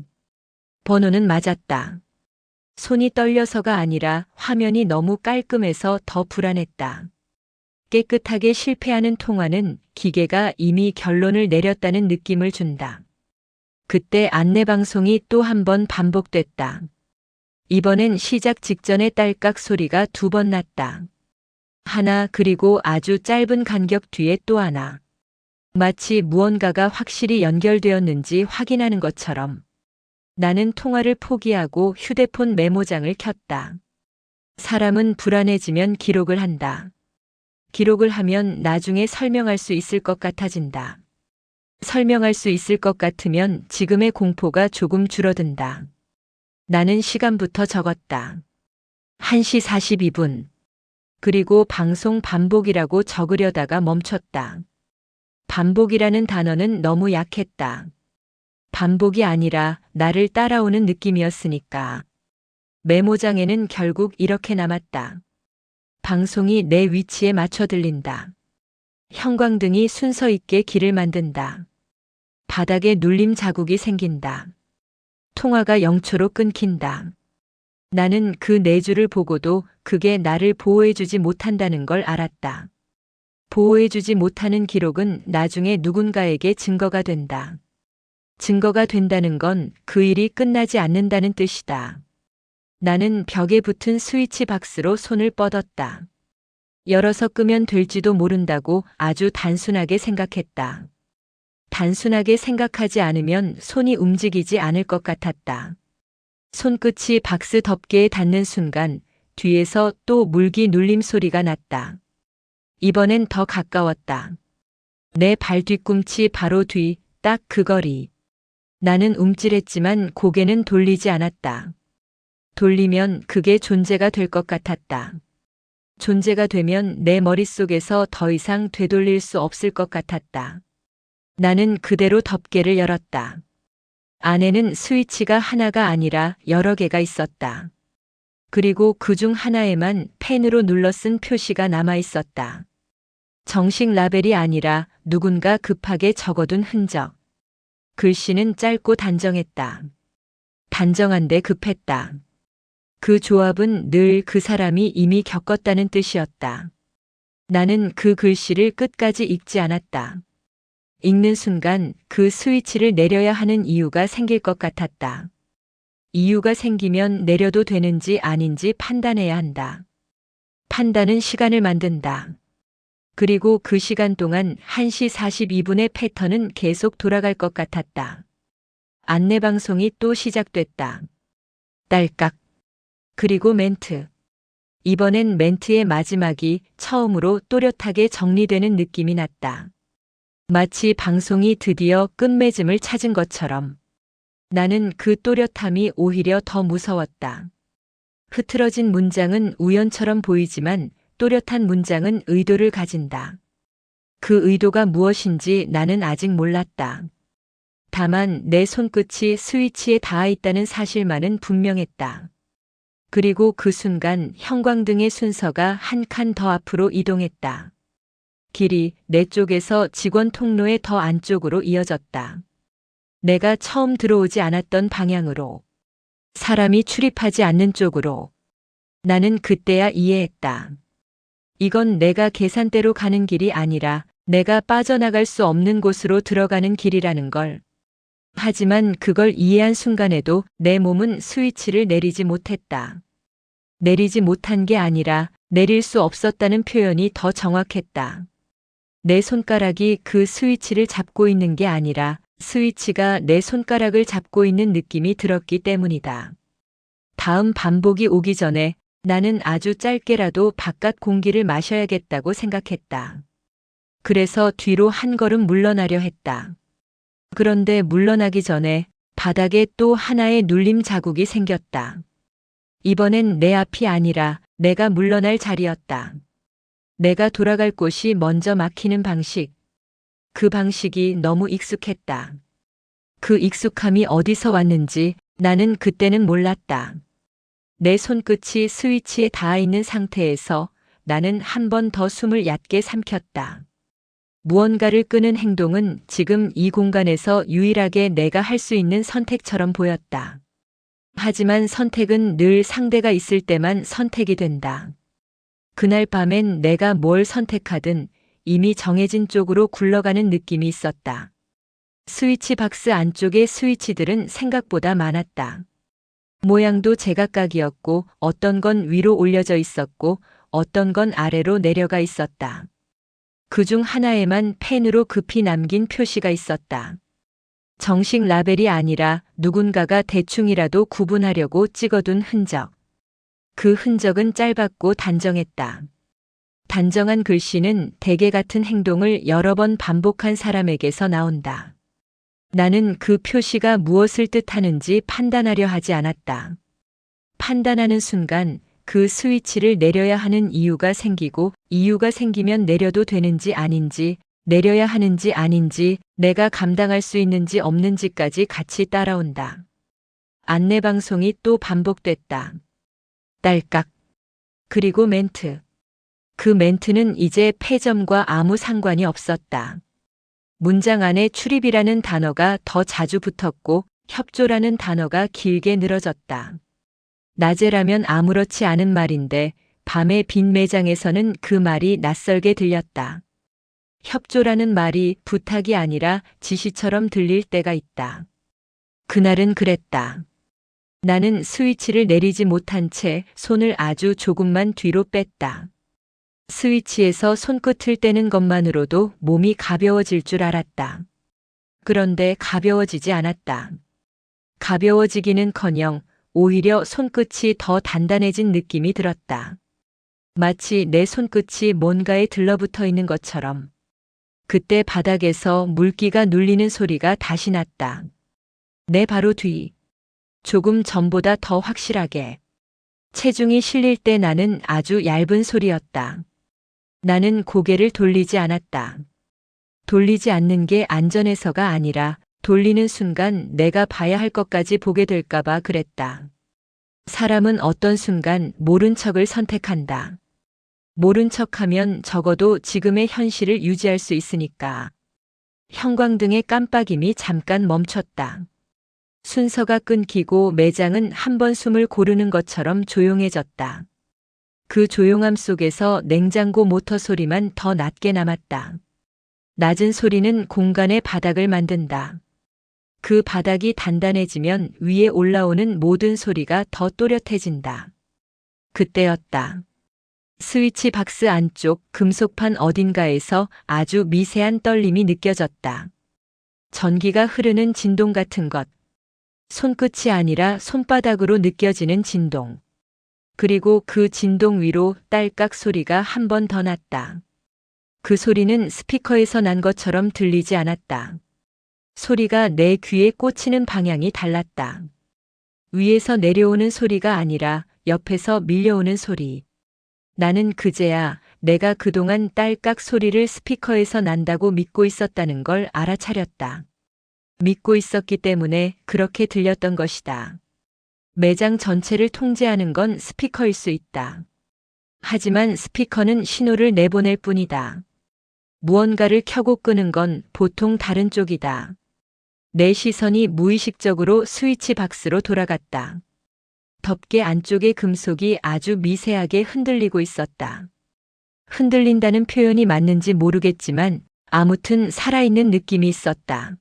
Speaker 1: 번호는 맞았다. 손이 떨려서가 아니라 화면이 너무 깔끔해서 더 불안했다. 깨끗하게 실패하는 통화는 기계가 이미 결론을 내렸다는 느낌을 준다. 그때 안내방송이 또 한 번 반복됐다. 이번엔 시작 직전에 딸깍 소리가 2번 났다. 하나 그리고 아주 짧은 간격 뒤에 또 하나. 마치 무언가가 확실히 연결되었는지 확인하는 것처럼. 나는 통화를 포기하고 휴대폰 메모장을 켰다. 사람은 불안해지면 기록을 한다. 기록을 하면 나중에 설명할 수 있을 것 같아진다. 설명할 수 있을 것 같으면 지금의 공포가 조금 줄어든다. 나는 시간부터 적었다. 1시 42분. 그리고 방송 반복이라고 적으려다가 멈췄다. 반복이라는 단어는 너무 약했다. 반복이 아니라 나를 따라오는 느낌이었으니까. 메모장에는 결국 이렇게 남았다. 방송이 내 위치에 맞춰 들린다. 형광등이 순서 있게 길을 만든다. 바닥에 눌림 자국이 생긴다. 통화가 0초로 끊긴다. 나는 그 네 줄을 보고도 그게 나를 보호해주지 못한다는 걸 알았다. 보호해주지 못하는 기록은 나중에 누군가에게 증거가 된다. 증거가 된다는 건 그 일이 끝나지 않는다는 뜻이다. 나는 벽에 붙은 스위치 박스로 손을 뻗었다. 열어서 끄면 될지도 모른다고 아주 단순하게 생각했다. 단순하게 생각하지 않으면 손이 움직이지 않을 것 같았다. 손끝이 박스 덮개에 닿는 순간 뒤에서 또 물기 눌림 소리가 났다. 이번엔 더 가까웠다. 내 발 뒤꿈치 바로 뒤, 딱 그 거리. 나는 움찔했지만 고개는 돌리지 않았다. 돌리면 그게 존재가 될 것 같았다. 존재가 되면 내 머릿속에서 더 이상 되돌릴 수 없을 것 같았다. 나는 그대로 덮개를 열었다. 안에는 스위치가 하나가 아니라 여러 개가 있었다. 그리고 그중 하나에만 펜으로 눌러 쓴 표시가 남아 있었다. 정식 라벨이 아니라 누군가 급하게 적어둔 흔적. 글씨는 짧고 단정했다. 단정한데 급했다. 그 조합은 늘 그 사람이 이미 겪었다는 뜻이었다. 나는 그 글씨를 끝까지 읽지 않았다. 읽는 순간 그 스위치를 내려야 하는 이유가 생길 것 같았다. 이유가 생기면 내려도 되는지 아닌지 판단해야 한다. 판단은 시간을 만든다. 그리고 그 시간 동안 1시 42분의 패턴은 계속 돌아갈 것 같았다. 안내방송이 또 시작됐다. 딸깍. 그리고 멘트. 이번엔 멘트의 마지막이 처음으로 또렷하게 정리되는 느낌이 났다. 마치 방송이 드디어 끝맺음을 찾은 것처럼. 나는 그 또렷함이 오히려 더 무서웠다. 흐트러진 문장은 우연처럼 보이지만 또렷한 문장은 의도를 가진다. 그 의도가 무엇인지 나는 아직 몰랐다. 다만 내 손끝이 스위치에 닿아 있다는 사실만은 분명했다. 그리고 그 순간 형광등의 순서가 한 칸 더 앞으로 이동했다. 길이 내 쪽에서 직원 통로의 더 안쪽으로 이어졌다. 내가 처음 들어오지 않았던 방향으로. 사람이 출입하지 않는 쪽으로. 나는 그때야 이해했다. 이건 내가 계산대로 가는 길이 아니라 내가 빠져나갈 수 없는 곳으로 들어가는 길이라는 걸. 하지만 그걸 이해한 순간에도 내 몸은 스위치를 내리지 못했다. 내리지 못한 게 아니라 내릴 수 없었다는 표현이 더 정확했다. 내 손가락이 그 스위치를 잡고 있는 게 아니라 스위치가 내 손가락을 잡고 있는 느낌이 들었기 때문이다. 다음 반복이 오기 전에 나는 아주 짧게라도 바깥 공기를 마셔야겠다고 생각했다. 그래서 뒤로 한 걸음 물러나려 했다. 그런데 물러나기 전에 바닥에 또 하나의 눌림 자국이 생겼다. 이번엔 내 앞이 아니라 내가 물러날 자리였다. 내가 돌아갈 곳이 먼저 막히는 방식. 그 방식이 너무 익숙했다. 그 익숙함이 어디서 왔는지 나는 그때는 몰랐다. 내 손끝이 스위치에 닿아 있는 상태에서 나는 한 번 더 숨을 얕게 삼켰다. 무언가를 끄는 행동은 지금 이 공간에서 유일하게 내가 할 수 있는 선택처럼 보였다. 하지만 선택은 늘 상대가 있을 때만 선택이 된다. 그날 밤엔 내가 뭘 선택하든 이미 정해진 쪽으로 굴러가는 느낌이 있었다. 스위치 박스 안쪽의 스위치들은 생각보다 많았다. 모양도 제각각이었고 어떤 건 위로 올려져 있었고 어떤 건 아래로 내려가 있었다. 그중 하나에만 펜으로 급히 남긴 표시가 있었다. 정식 라벨이 아니라 누군가가 대충이라도 구분하려고 찍어둔 흔적. 그 흔적은 짧았고 단정했다. 단정한 글씨는 대개 같은 행동을 여러 번 반복한 사람에게서 나온다. 나는 그 표시가 무엇을 뜻하는지 판단하려 하지 않았다. 판단하는 순간 그 스위치를 내려야 하는 이유가 생기고 이유가 생기면 내려도 되는지 아닌지 내려야 하는지 아닌지 내가 감당할 수 있는지 없는지까지 같이 따라온다. 안내방송이 또 반복됐다. 딸깍. 그리고 멘트. 그 멘트는 이제 폐점과 아무 상관이 없었다. 문장 안에 출입이라는 단어가 더 자주 붙었고 협조라는 단어가 길게 늘어졌다. 낮에라면 아무렇지 않은 말인데 밤의 빈 매장에서는 그 말이 낯설게 들렸다. 협조라는 말이 부탁이 아니라 지시처럼 들릴 때가 있다. 그날은 그랬다. 나는 스위치를 내리지 못한 채 손을 아주 조금만 뒤로 뺐다. 스위치에서 손끝을 떼는 것만으로도 몸이 가벼워질 줄 알았다. 그런데 가벼워지지 않았다. 가벼워지기는커녕 오히려 손끝이 더 단단해진 느낌이 들었다. 마치 내 손끝이 뭔가에 들러붙어 있는 것처럼. 그때 바닥에서 물기가 눌리는 소리가 다시 났다. 내 바로 뒤. 조금 전보다 더 확실하게. 체중이 실릴 때 나는 아주 얇은 소리였다. 나는 고개를 돌리지 않았다. 돌리지 않는 게 안전해서가 아니라 돌리는 순간 내가 봐야 할 것까지 보게 될까봐 그랬다. 사람은 어떤 순간 모른 척을 선택한다. 모른 척하면 적어도 지금의 현실을 유지할 수 있으니까. 형광등의 깜빡임이 잠깐 멈췄다. 순서가 끊기고 매장은 한 번 숨을 고르는 것처럼 조용해졌다. 그 조용함 속에서 냉장고 모터 소리만 더 낮게 남았다. 낮은 소리는 공간의 바닥을 만든다. 그 바닥이 단단해지면 위에 올라오는 모든 소리가 더 또렷해진다. 그때였다. 스위치 박스 안쪽 금속판 어딘가에서 아주 미세한 떨림이 느껴졌다. 전기가 흐르는 진동 같은 것. 손끝이 아니라 손바닥으로 느껴지는 진동. 그리고 그 진동 위로 딸깍 소리가 한 번 더 났다. 그 소리는 스피커에서 난 것처럼 들리지 않았다. 소리가 내 귀에 꽂히는 방향이 달랐다. 위에서 내려오는 소리가 아니라 옆에서 밀려오는 소리. 나는 그제야 내가 그동안 딸깍 소리를 스피커에서 난다고 믿고 있었다는 걸 알아차렸다. 믿고 있었기 때문에 그렇게 들렸던 것이다. 매장 전체를 통제하는 건 스피커일 수 있다. 하지만 스피커는 신호를 내보낼 뿐이다. 무언가를 켜고 끄는 건 보통 다른 쪽이다. 내 시선이 무의식적으로 스위치 박스로 돌아갔다. 덮개 안쪽의 금속이 아주 미세하게 흔들리고 있었다. 흔들린다는 표현이 맞는지 모르겠지만 아무튼 살아있는 느낌이 있었다.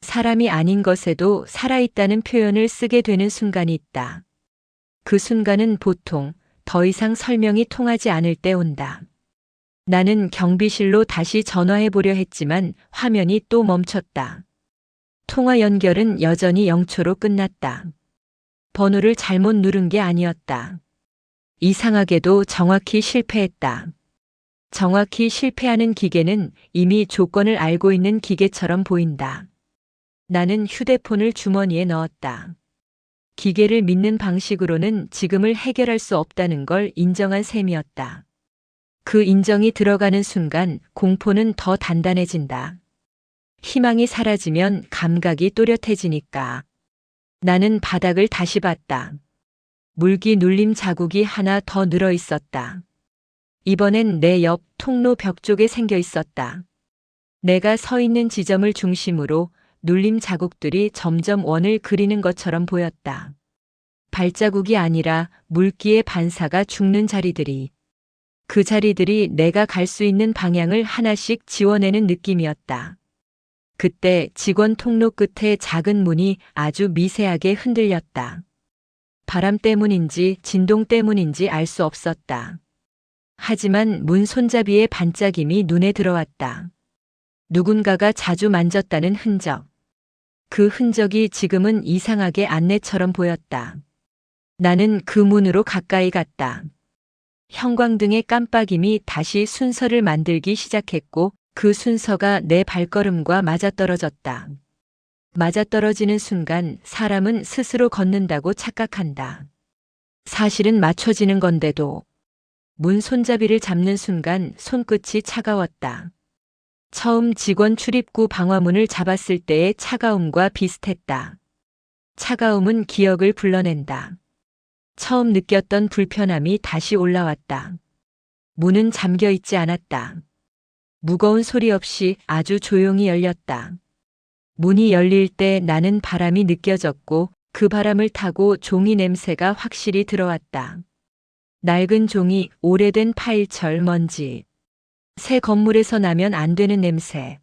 Speaker 1: 사람이 아닌 것에도 살아있다는 표현을 쓰게 되는 순간이 있다. 그 순간은 보통 더 이상 설명이 통하지 않을 때 온다. 나는 경비실로 다시 전화해 보려 했지만 화면이 또 멈췄다. 통화 연결은 여전히 0초로 끝났다. 번호를 잘못 누른 게 아니었다. 이상하게도 정확히 실패했다. 정확히 실패하는 기계는 이미 조건을 알고 있는 기계처럼 보인다. 나는 휴대폰을 주머니에 넣었다. 기계를 믿는 방식으로는 지금을 해결할 수 없다는 걸 인정한 셈이었다. 그 인정이 들어가는 순간 공포는 더 단단해진다. 희망이 사라지면 감각이 또렷해지니까. 나는 바닥을 다시 봤다. 물기 눌림 자국이 하나 더 늘어 있었다. 이번엔 내 옆 통로 벽 쪽에 생겨 있었다. 내가 서 있는 지점을 중심으로 눌림 자국들이 점점 원을 그리는 것처럼 보였다. 발자국이 아니라 물기의 반사가 죽는 자리들이. 그 자리들이 내가 갈 수 있는 방향을 하나씩 지워내는 느낌이었다. 그때 직원 통로 끝에 작은 문이 아주 미세하게 흔들렸다. 바람 때문인지 진동 때문인지 알 수 없었다. 하지만 문 손잡이의 반짝임이 눈에 들어왔다. 누군가가 자주 만졌다는 흔적. 그 흔적이 지금은 이상하게 안내처럼 보였다. 나는 그 문으로 가까이 갔다. 형광등의 깜빡임이 다시 순서를 만들기 시작했고 그 순서가 내 발걸음과 맞아떨어졌다. 맞아떨어지는 순간 사람은 스스로 걷는다고 착각한다. 사실은 맞춰지는 건데도. 문 손잡이를 잡는 순간 손끝이 차가웠다. 처음 직원 출입구 방화문을 잡았을 때의 차가움과 비슷했다. 차가움은 기억을 불러낸다. 처음 느꼈던 불편함이 다시 올라왔다. 문은 잠겨 있지 않았다. 무거운 소리 없이 아주 조용히 열렸다. 문이 열릴 때 나는 바람이 느껴졌고 그 바람을 타고 종이 냄새가 확실히 들어왔다. 낡은 종이, 오래된 파일철, 먼지. 새 건물에서 나면 안 되는 냄새.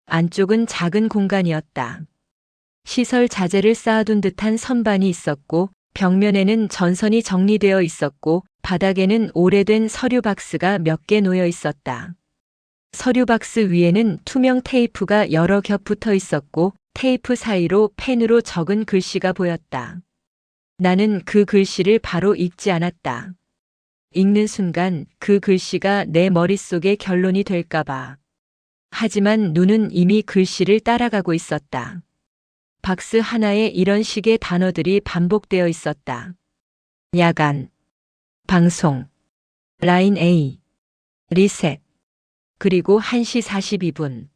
Speaker 1: 안쪽은 작은 공간이었다. 시설 자재를 쌓아둔 듯한 선반이 있었고 벽면에는 전선이 정리되어 있었고 바닥에는 오래된 서류 박스가 몇 개 놓여 있었다. 서류 박스 위에는 투명 테이프가 여러 겹 붙어 있었고 테이프 사이로 펜으로 적은 글씨가 보였다. 나는 그 글씨를 바로 읽지 않았다. 읽는 순간 그 글씨가 내 머릿속의 결론이 될까봐. 하지만 눈은 이미 글씨를 따라가고 있었다. 박스 하나에 이런 식의 단어들이 반복되어 있었다. 야간, 방송, 라인 A, 리셋, 그리고 1시 42분.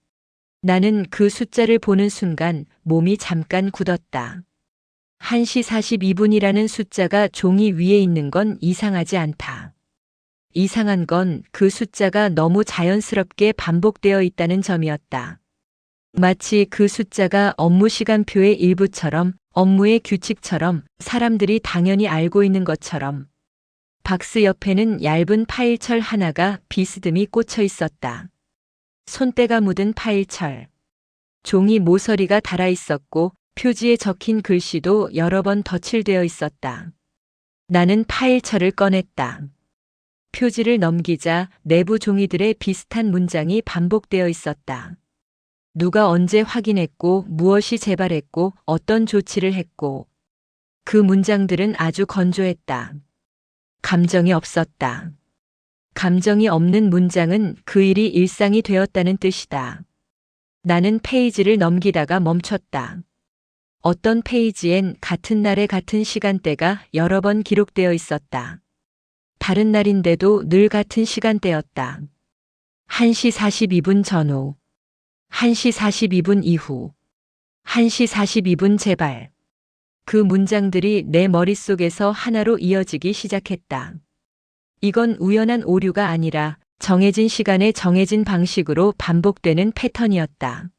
Speaker 1: 나는 그 숫자를 보는 순간 몸이 잠깐 굳었다. 1시 42분이라는 숫자가 종이 위에 있는 건 이상하지 않다. 이상한 건 그 숫자가 너무 자연스럽게 반복되어 있다는 점이었다. 마치 그 숫자가 업무 시간표의 일부처럼, 업무의 규칙처럼, 사람들이 당연히 알고 있는 것처럼. 박스 옆에는 얇은 파일철 하나가 비스듬히 꽂혀 있었다. 손때가 묻은 파일철. 종이 모서리가 달아 있었고 표지에 적힌 글씨도 여러 번 덧칠되어 있었다. 나는 파일철을 꺼냈다. 표지를 넘기자 내부 종이들의 비슷한 문장이 반복되어 있었다. 누가 언제 확인했고 무엇이 재발했고 어떤 조치를 했고. 그 문장들은 아주 건조했다. 감정이 없었다. 감정이 없는 문장은 그 일이 일상이 되었다는 뜻이다. 나는 페이지를 넘기다가 멈췄다. 어떤 페이지엔 같은 날의 같은 시간대가 여러 번 기록되어 있었다. 다른 날인데도 늘 같은 시간대였다. 1시 42분 전후, 1시 42분 이후, 1시 42분 재발. 그 문장들이 내 머릿속에서 하나로 이어지기 시작했다. 이건 우연한 오류가 아니라 정해진 시간에 정해진 방식으로 반복되는 패턴이었다.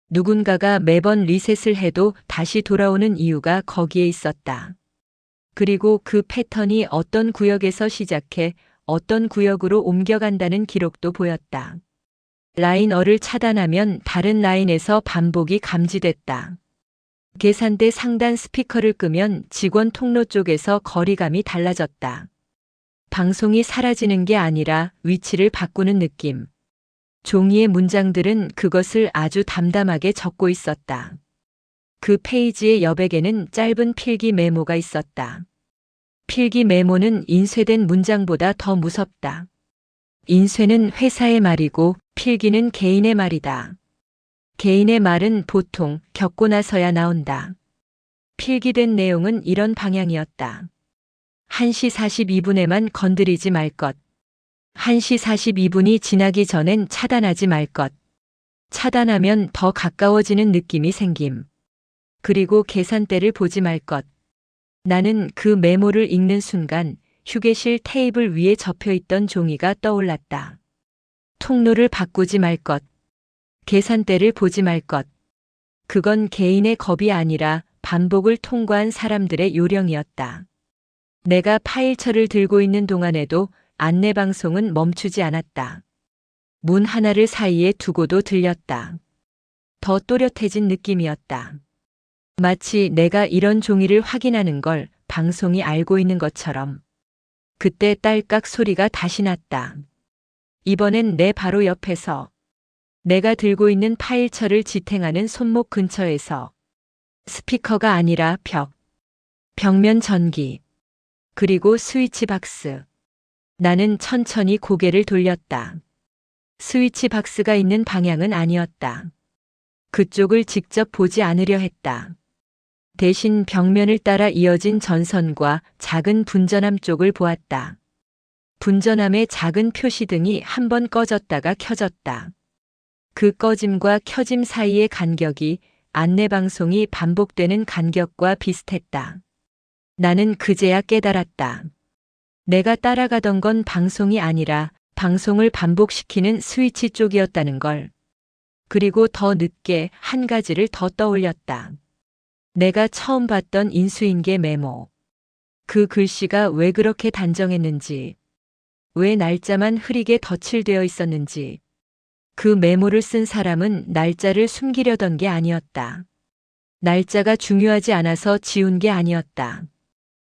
Speaker 1: 누군가가 매번 리셋을 해도 다시 돌아오는 이유가 거기에 있었다. 그리고 그 패턴이 어떤 구역에서 시작해 어떤 구역으로 옮겨간다는 기록도 보였다. 라인어를 차단하면 다른 라인에서 반복이 감지됐다. 계산대 상단 스피커를 끄면 직원 통로 쪽에서 거리감이 달라졌다. 방송이 사라지는 게 아니라 위치를 바꾸는 느낌. 종이의 문장들은 그것을 아주 담담하게 적고 있었다. 그 페이지의 여백에는 짧은 필기 메모가 있었다. 필기 메모는 인쇄된 문장보다 더 무섭다. 인쇄는 회사의 말이고 필기는 개인의 말이다. 개인의 말은 보통 겪고 나서야 나온다. 필기된 내용은 이런 방향이었다. 1시 42분에만 건드리지 말 것. 1시 42분이 지나기 전엔 차단하지 말 것. 차단하면 더 가까워지는 느낌이 생김. 그리고 계산대를 보지 말 것. 나는 그 메모를 읽는 순간 휴게실 테이블 위에 접혀있던 종이가 떠올랐다. 통로를 바꾸지 말 것. 계산대를 보지 말 것. 그건 개인의 겁이 아니라 반복을 통과한 사람들의 요령이었다. 내가 파일철을 들고 있는 동안에도 안내방송은 멈추지 않았다. 문 하나를 사이에 두고도 들렸다. 더 또렷해진 느낌이었다. 마치 내가 이런 종이를 확인하는 걸 방송이 알고 있는 것처럼. 그때 딸깍 소리가 다시 났다. 이번엔 내 바로 옆에서. 내가 들고 있는 파일철을 지탱하는 손목 근처에서. 스피커가 아니라 벽. 벽면 전기. 그리고 스위치 박스. 나는 천천히 고개를 돌렸다. 스위치 박스가 있는 방향은 아니었다. 그쪽을 직접 보지 않으려 했다. 대신 벽면을 따라 이어진 전선과 작은 분전함 쪽을 보았다. 분전함의 작은 표시등이 한 번 꺼졌다가 켜졌다. 그 꺼짐과 켜짐 사이의 간격이 안내방송이 반복되는 간격과 비슷했다. 나는 그제야 깨달았다. 내가 따라가던 건 방송이 아니라 방송을 반복시키는 스위치 쪽이었다는 걸. 그리고 더 늦게 한 가지를 더 떠올렸다. 내가 처음 봤던 인수인계 메모. 그 글씨가 왜 그렇게 단정했는지, 왜 날짜만 흐리게 덧칠되어 있었는지. 그 메모를 쓴 사람은 날짜를 숨기려던 게 아니었다. 날짜가 중요하지 않아서 지운 게 아니었다.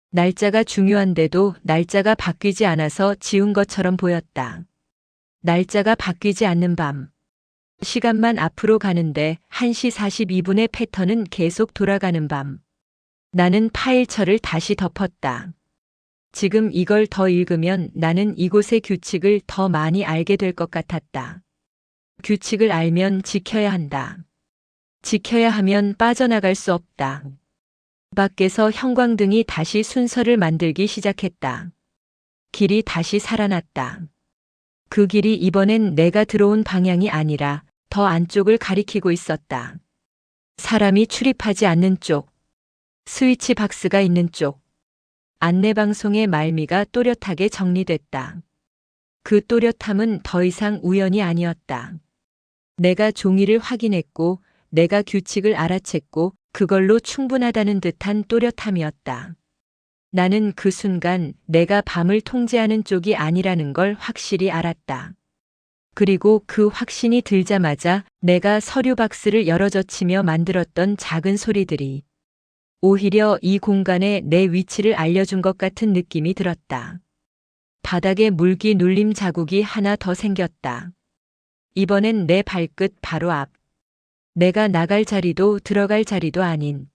Speaker 1: 날짜가 중요한데도 날짜가 바뀌지 않아서 지운 것처럼 보였다. 날짜가 바뀌지 않는 밤. 시간만 앞으로 가는데 1시 42분의 패턴은 계속 돌아가는 밤. 나는 파일철을 다시 덮었다. 지금 이걸 더 읽으면 나는 이곳의 규칙을 더 많이 알게 될 것 같았다. 규칙을 알면 지켜야 한다. 지켜야 하면 빠져나갈 수 없다. 밖에서 형광등이 다시 순서를 만들기 시작했다. 길이 다시 살아났다. 그 길이 이번엔 내가 들어온 방향이 아니라 더 안쪽을 가리키고 있었다. 사람이 출입하지 않는 쪽, 스위치 박스가 있는 쪽, 안내방송의 말미가 또렷하게 정리됐다. 그 또렷함은 더 이상 우연이 아니었다. 내가 종이를 확인했고, 내가 규칙을 알아챘고, 그걸로 충분하다는 듯한 또렷함이었다. 나는 그 순간 내가 밤을 통제하는 쪽이 아니라는 걸 확실히 알았다. 그리고 그 확신이 들자마자 내가 서류 박스를 열어젖히며 만들었던 작은 소리들이 오히려 이 공간에 내 위치를 알려준 것 같은 느낌이 들었다. 바닥에 물기 눌림 자국이 하나 더 생겼다. 이번엔 내 발끝 바로 앞. 내가 나갈 자리도 들어갈 자리도 아닌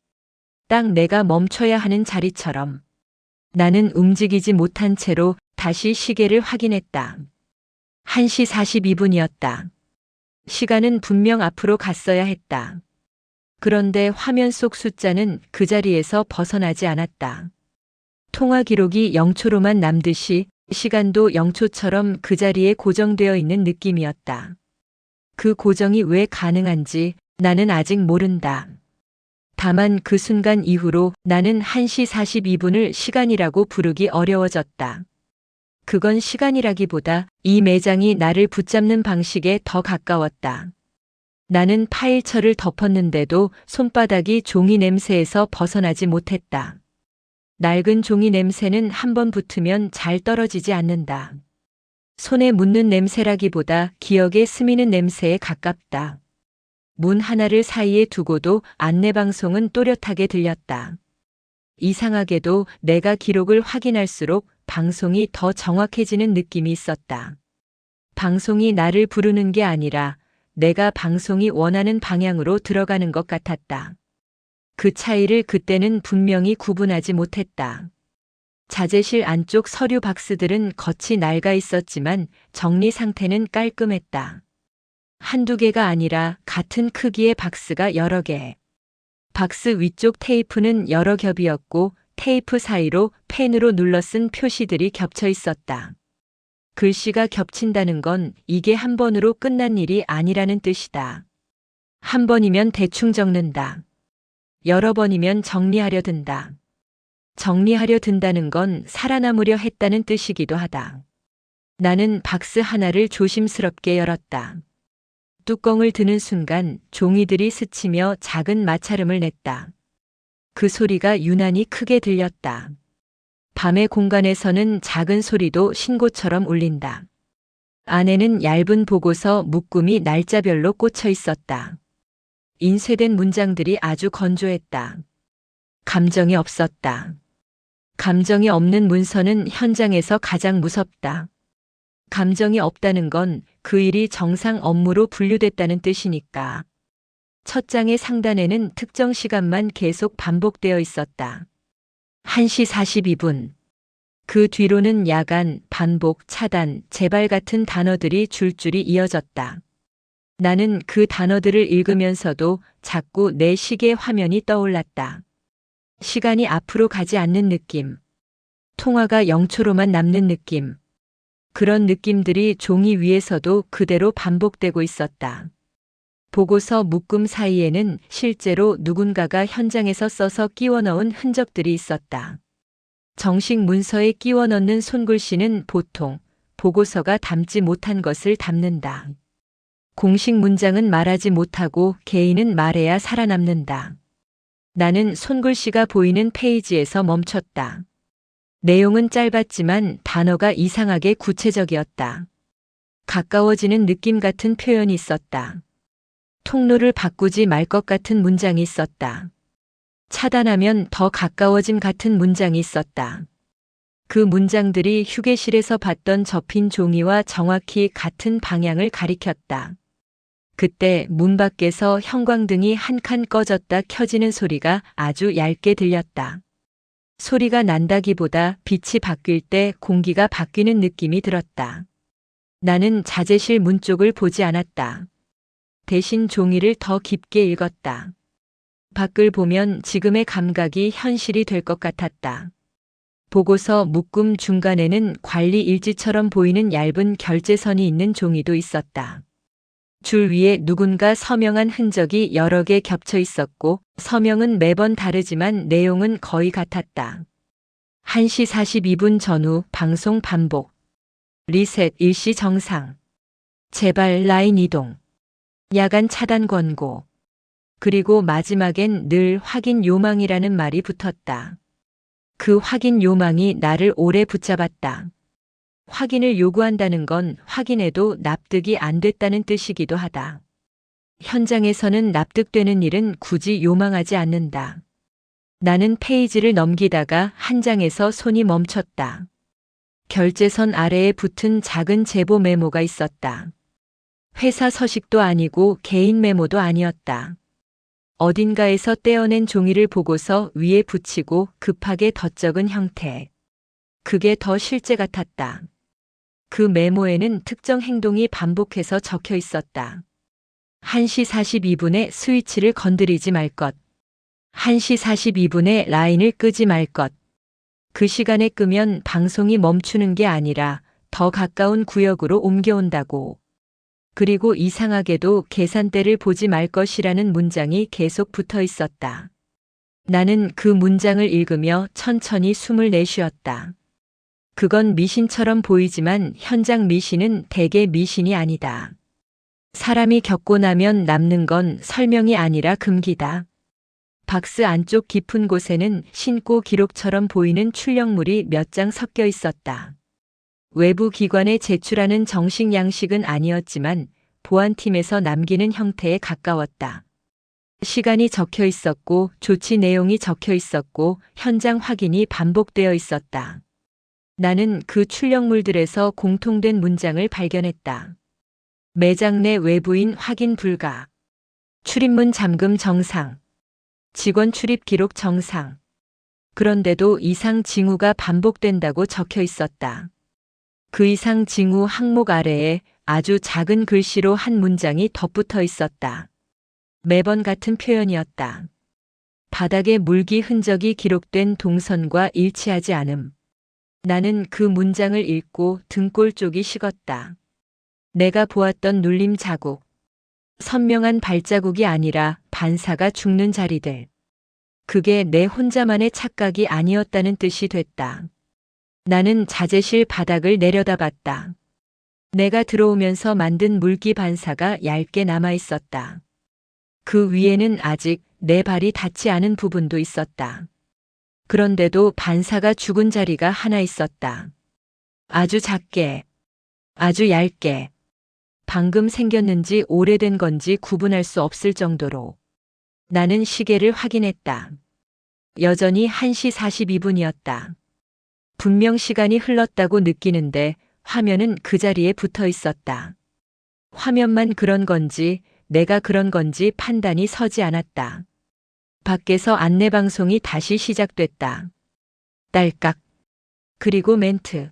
Speaker 1: 딱 내가 멈춰야 하는 자리처럼. 나는 움직이지 못한 채로 다시 시계를 확인했다. 1시 42분이었다. 시간은 분명 앞으로 갔어야 했다. 그런데 화면 속 숫자는 그 자리에서 벗어나지 않았다. 통화 기록이 0초로만 남듯이 시간도 0초처럼 그 자리에 고정되어 있는 느낌이었다. 그 고정이 왜 가능한지 나는 아직 모른다. 다만 그 순간 이후로 나는 1시 42분을 시간이라고 부르기 어려워졌다. 그건 시간이라기보다 이 매장이 나를 붙잡는 방식에 더 가까웠다. 나는 파일철을 덮었는데도 손바닥이 종이 냄새에서 벗어나지 못했다. 낡은 종이 냄새는 한 번 붙으면 잘 떨어지지 않는다. 손에 묻는 냄새라기보다 기억에 스미는 냄새에 가깝다. 문 하나를 사이에 두고도 안내방송은 또렷하게 들렸다. 이상하게도 내가 기록을 확인할수록 방송이 더 정확해지는 느낌이 있었다. 방송이 나를 부르는 게 아니라 내가 방송이 원하는 방향으로 들어가는 것 같았다. 그 차이를 그때는 분명히 구분하지 못했다. 자재실 안쪽 서류 박스들은 겉이 낡아 있었지만 정리 상태는 깔끔했다. 한두 개가 아니라 같은 크기의 박스가 여러 개. 박스 위쪽 테이프는 여러 겹이었고 테이프 사이로 펜으로 눌러 쓴 표시들이 겹쳐 있었다. 글씨가 겹친다는 건 이게 한 번으로 끝난 일이 아니라는 뜻이다. 한 번이면 대충 적는다. 여러 번이면 정리하려 든다. 정리하려 든다는 건 살아남으려 했다는 뜻이기도 하다. 나는 박스 하나를 조심스럽게 열었다. 뚜껑을 드는 순간 종이들이 스치며 작은 마찰음을 냈다. 그 소리가 유난히 크게 들렸다. 밤의 공간에서는 작은 소리도 신고처럼 울린다. 안에는 얇은 보고서 묶음이 날짜별로 꽂혀 있었다. 인쇄된 문장들이 아주 건조했다. 감정이 없었다. 감정이 없는 문서는 현장에서 가장 무섭다. 감정이 없다는 건 그 일이 정상 업무로 분류됐다는 뜻이니까. 첫 장의 상단에는 특정 시간만 계속 반복되어 있었다. 1시 42분. 그 뒤로는 야간, 반복, 차단, 재발 같은 단어들이 줄줄이 이어졌다. 나는 그 단어들을 읽으면서도 자꾸 내 시계 화면이 떠올랐다. 시간이 앞으로 가지 않는 느낌. 통화가 0초로만 남는 느낌. 그런 느낌들이 종이 위에서도 그대로 반복되고 있었다. 보고서 묶음 사이에는 실제로 누군가가 현장에서 써서 끼워 넣은 흔적들이 있었다. 정식 문서에 끼워 넣는 손글씨는 보통 보고서가 담지 못한 것을 담는다. 공식 문장은 말하지 못하고 개인은 말해야 살아남는다. 나는 손글씨가 보이는 페이지에서 멈췄다. 내용은 짧았지만 단어가 이상하게 구체적이었다. 가까워지는 느낌 같은 표현이 있었다. 통로를 바꾸지 말 것 같은 문장이 있었다. 차단하면 더 가까워짐 같은 문장이 있었다. 그 문장들이 휴게실에서 봤던 접힌 종이와 정확히 같은 방향을 가리켰다. 그때 문 밖에서 형광등이 한 칸 꺼졌다 켜지는 소리가 아주 얇게 들렸다. 소리가 난다기보다 빛이 바뀔 때 공기가 바뀌는 느낌이 들었다. 나는 자재실 문 쪽을 보지 않았다. 대신 종이를 더 깊게 읽었다. 밖을 보면 지금의 감각이 현실이 될 것 같았다. 보고서 묶음 중간에는 관리 일지처럼 보이는 얇은 결제선이 있는 종이도 있었다. 줄 위에 누군가 서명한 흔적이 여러 개 겹쳐 있었고 서명은 매번 다르지만 내용은 거의 같았다. 1시 42분 전후 방송 반복. 리셋 일시 정상. 재발 라인 이동. 야간 차단 권고. 그리고 마지막엔 늘 확인 요망이라는 말이 붙었다. 그 확인 요망이 나를 오래 붙잡았다. 확인을 요구한다는 건 확인해도 납득이 안 됐다는 뜻이기도 하다. 현장에서는 납득되는 일은 굳이 요망하지 않는다. 나는 페이지를 넘기다가 한 장에서 손이 멈췄다. 결제선 아래에 붙은 작은 제보 메모가 있었다. 회사 서식도 아니고 개인 메모도 아니었다. 어딘가에서 떼어낸 종이를 보고서 위에 붙이고 급하게 덧적은 형태. 그게 더 실제 같았다. 그 메모에는 특정 행동이 반복해서 적혀 있었다. 1시 42분에 스위치를 건드리지 말 것. 1시 42분에 라인을 끄지 말 것. 그 시간에 끄면 방송이 멈추는 게 아니라 더 가까운 구역으로 옮겨온다고. 그리고 이상하게도 계산대를 보지 말 것이라는 문장이 계속 붙어 있었다. 나는 그 문장을 읽으며 천천히 숨을 내쉬었다. 그건 미신처럼 보이지만 현장 미신은 대개 미신이 아니다. 사람이 겪고 나면 남는 건 설명이 아니라 금기다. 박스 안쪽 깊은 곳에는 신고 기록처럼 보이는 출력물이 몇 장 섞여 있었다. 외부 기관에 제출하는 정식 양식은 아니었지만 보안팀에서 남기는 형태에 가까웠다. 시간이 적혀 있었고 조치 내용이 적혀 있었고 현장 확인이 반복되어 있었다. 나는 그 출력물들에서 공통된 문장을 발견했다. 매장 내 외부인 확인 불가. 출입문 잠금 정상. 직원 출입 기록 정상. 그런데도 이상 징후가 반복된다고 적혀 있었다. 그 이상 징후 항목 아래에 아주 작은 글씨로 한 문장이 덧붙어 있었다. 매번 같은 표현이었다. 바닥에 물기 흔적이 기록된 동선과 일치하지 않음. 나는 그 문장을 읽고 등골 쪽이 식었다. 내가 보았던 눌림 자국. 선명한 발자국이 아니라 반사가 죽는 자리들. 그게 내 혼자만의 착각이 아니었다는 뜻이 됐다. 나는 자재실 바닥을 내려다봤다. 내가 들어오면서 만든 물기 반사가 얇게 남아 있었다. 그 위에는 아직 내 발이 닿지 않은 부분도 있었다. 그런데도 반사가 죽은 자리가 하나 있었다. 아주 작게, 아주 얇게. 방금 생겼는지 오래된 건지 구분할 수 없을 정도로. 나는 시계를 확인했다. 여전히 1시 42분이었다. 분명 시간이 흘렀다고 느끼는데 화면은 그 자리에 붙어 있었다. 화면만 그런 건지 내가 그런 건지 판단이 서지 않았다. 밖에서 안내방송이 다시 시작됐다. 딸깍. 그리고 멘트.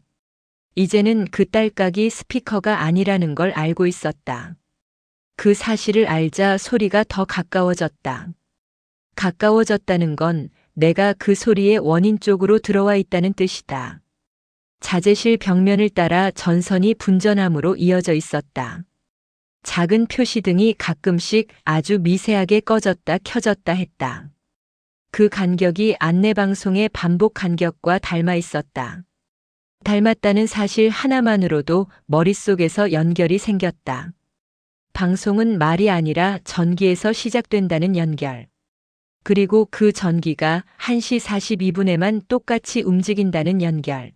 Speaker 1: 이제는 그 딸깍이 스피커가 아니라는 걸 알고 있었다. 그 사실을 알자 소리가 더 가까워졌다. 가까워졌다는 건 내가 그 소리의 원인 쪽으로 들어와 있다는 뜻이다. 자재실 벽면을 따라 전선이 분전함으로 이어져 있었다. 작은 표시등이 가끔씩 아주 미세하게 꺼졌다 켜졌다 했다. 그 간격이 안내방송의 반복 간격과 닮아 있었다. 닮았다는 사실 하나만으로도 머릿속에서 연결이 생겼다. 방송은 말이 아니라 전기에서 시작된다는 연결. 그리고 그 전기가 1시 42분에만 똑같이 움직인다는 연결.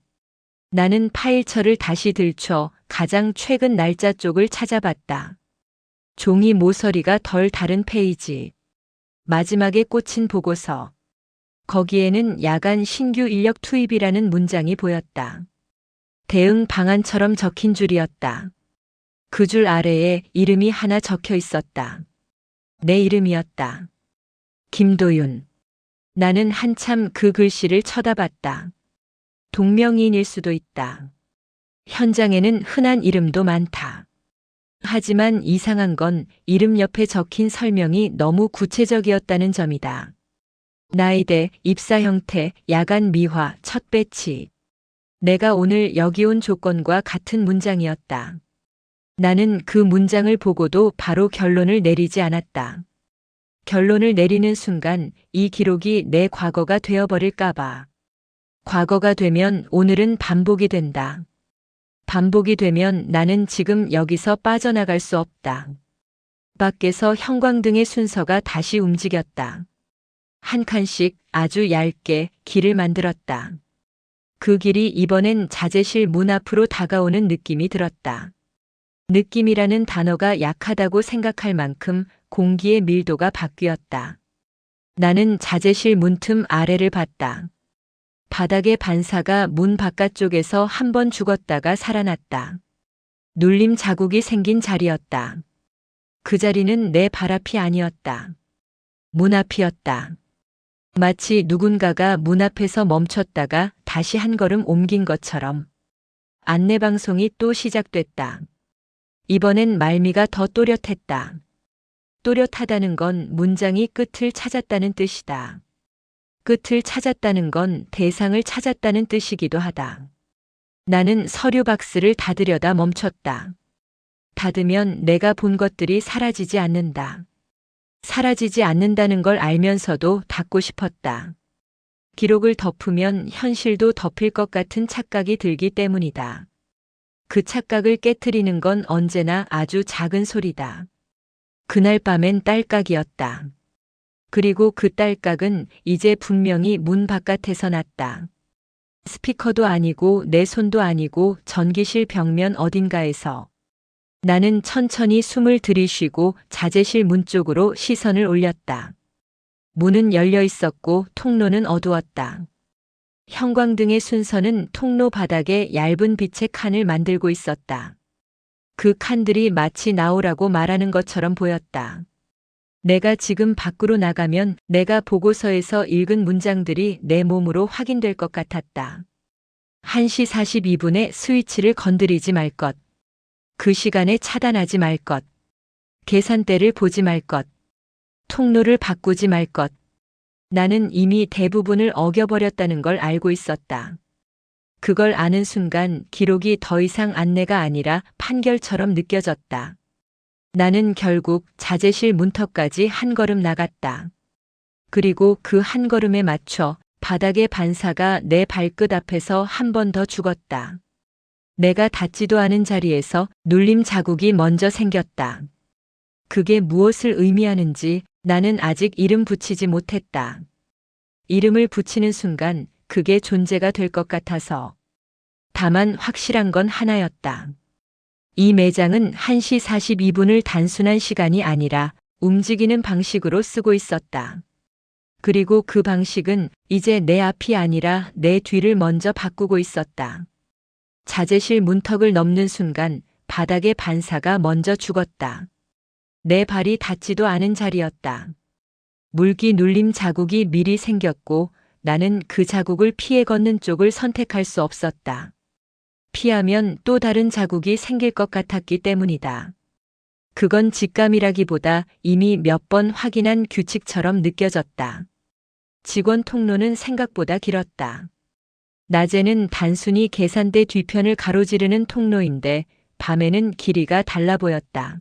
Speaker 1: 나는 파일처를 다시 들춰 가장 최근 날짜 쪽을 찾아봤다. 종이 모서리가 덜 다른 페이지. 마지막에 꽂힌 보고서. 거기에는 야간 신규 인력 투입이라는 문장이 보였다. 대응 방안처럼 적힌 줄이었다. 그 줄 아래에 이름이 하나 적혀 있었다. 내 이름이었다. 김도윤. 나는 한참 그 글씨를 쳐다봤다. 동명이인일 수도 있다. 현장에는 흔한 이름도 많다. 하지만 이상한 건 이름 옆에 적힌 설명이 너무 구체적이었다는 점이다. 나이대, 입사 형태, 야간 미화, 첫 배치. 내가 오늘 여기 온 조건과 같은 문장이었다. 나는 그 문장을 보고도 바로 결론을 내리지 않았다. 결론을 내리는 순간 이 기록이 내 과거가 되어버릴까봐. 과거가 되면 오늘은 반복이 된다. 반복이 되면 나는 지금 여기서 빠져나갈 수 없다. 밖에서 형광등의 순서가 다시 움직였다. 한 칸씩 아주 얇게 길을 만들었다. 그 길이 이번엔 자재실 문 앞으로 다가오는 느낌이 들었다. 느낌이라는 단어가 약하다고 생각할 만큼 공기의 밀도가 바뀌었다. 나는 자재실 문틈 아래를 봤다. 바닥의 반사가 문 바깥쪽에서 한 번 죽었다가 살아났다. 눌림 자국이 생긴 자리였다. 그 자리는 내 발 앞이 아니었다. 문 앞이었다. 마치 누군가가 문 앞에서 멈췄다가 다시 한 걸음 옮긴 것처럼. 안내방송이 또 시작됐다. 이번엔 말미가 더 또렷했다. 또렷하다는 건 문장이 끝을 찾았다는 뜻이다. 끝을 찾았다는 건 대상을 찾았다는 뜻이기도 하다. 나는 서류 박스를 닫으려다 멈췄다. 닫으면 내가 본 것들이 사라지지 않는다. 사라지지 않는다는 걸 알면서도 닫고 싶었다. 기록을 덮으면 현실도 덮일 것 같은 착각이 들기 때문이다. 그 착각을 깨트리는 건 언제나 아주 작은 소리다. 그날 밤엔 딸깍이었다. 그리고 그 딸깍은 이제 분명히 문 바깥에서 났다. 스피커도 아니고 내 손도 아니고 전기실 벽면 어딘가에서. 나는 천천히 숨을 들이쉬고 자재실 문 쪽으로 시선을 올렸다. 문은 열려 있었고 통로는 어두웠다. 형광등의 순서는 통로 바닥에 얇은 빛의 칸을 만들고 있었다. 그 칸들이 마치 나오라고 말하는 것처럼 보였다. 내가 지금 밖으로 나가면 내가 보고서에서 읽은 문장들이 내 몸으로 확인될 것 같았다. 1시 42분에 스위치를 건드리지 말 것. 그 시간에 차단하지 말 것. 계산대를 보지 말 것. 통로를 바꾸지 말 것. 나는 이미 대부분을 어겨버렸다는 걸 알고 있었다. 그걸 아는 순간 기록이 더 이상 안내가 아니라 판결처럼 느껴졌다. 나는 결국 자재실 문턱까지 한 걸음 나갔다. 그리고 그 한 걸음에 맞춰 바닥의 반사가 내 발끝 앞에서 한 번 더 죽었다. 내가 닿지도 않은 자리에서 눌림 자국이 먼저 생겼다. 그게 무엇을 의미하는지 나는 아직 이름 붙이지 못했다. 이름을 붙이는 순간 그게 존재가 될 것 같아서. 다만 확실한 건 하나였다. 이 매장은 1시 42분을 단순한 시간이 아니라 움직이는 방식으로 쓰고 있었다. 그리고 그 방식은 이제 내 앞이 아니라 내 뒤를 먼저 바꾸고 있었다. 자재실 문턱을 넘는 순간 바닥의 반사가 먼저 죽었다. 내 발이 닿지도 않은 자리였다. 물기 눌림 자국이 미리 생겼고 나는 그 자국을 피해 걷는 쪽을 선택할 수 없었다. 피하면 또 다른 자국이 생길 것 같았기 때문이다. 그건 직감이라기보다 이미 몇 번 확인한 규칙처럼 느껴졌다. 직원 통로는 생각보다 길었다. 낮에는 단순히 계산대 뒤편을 가로지르는 통로인데 밤에는 길이가 달라 보였다.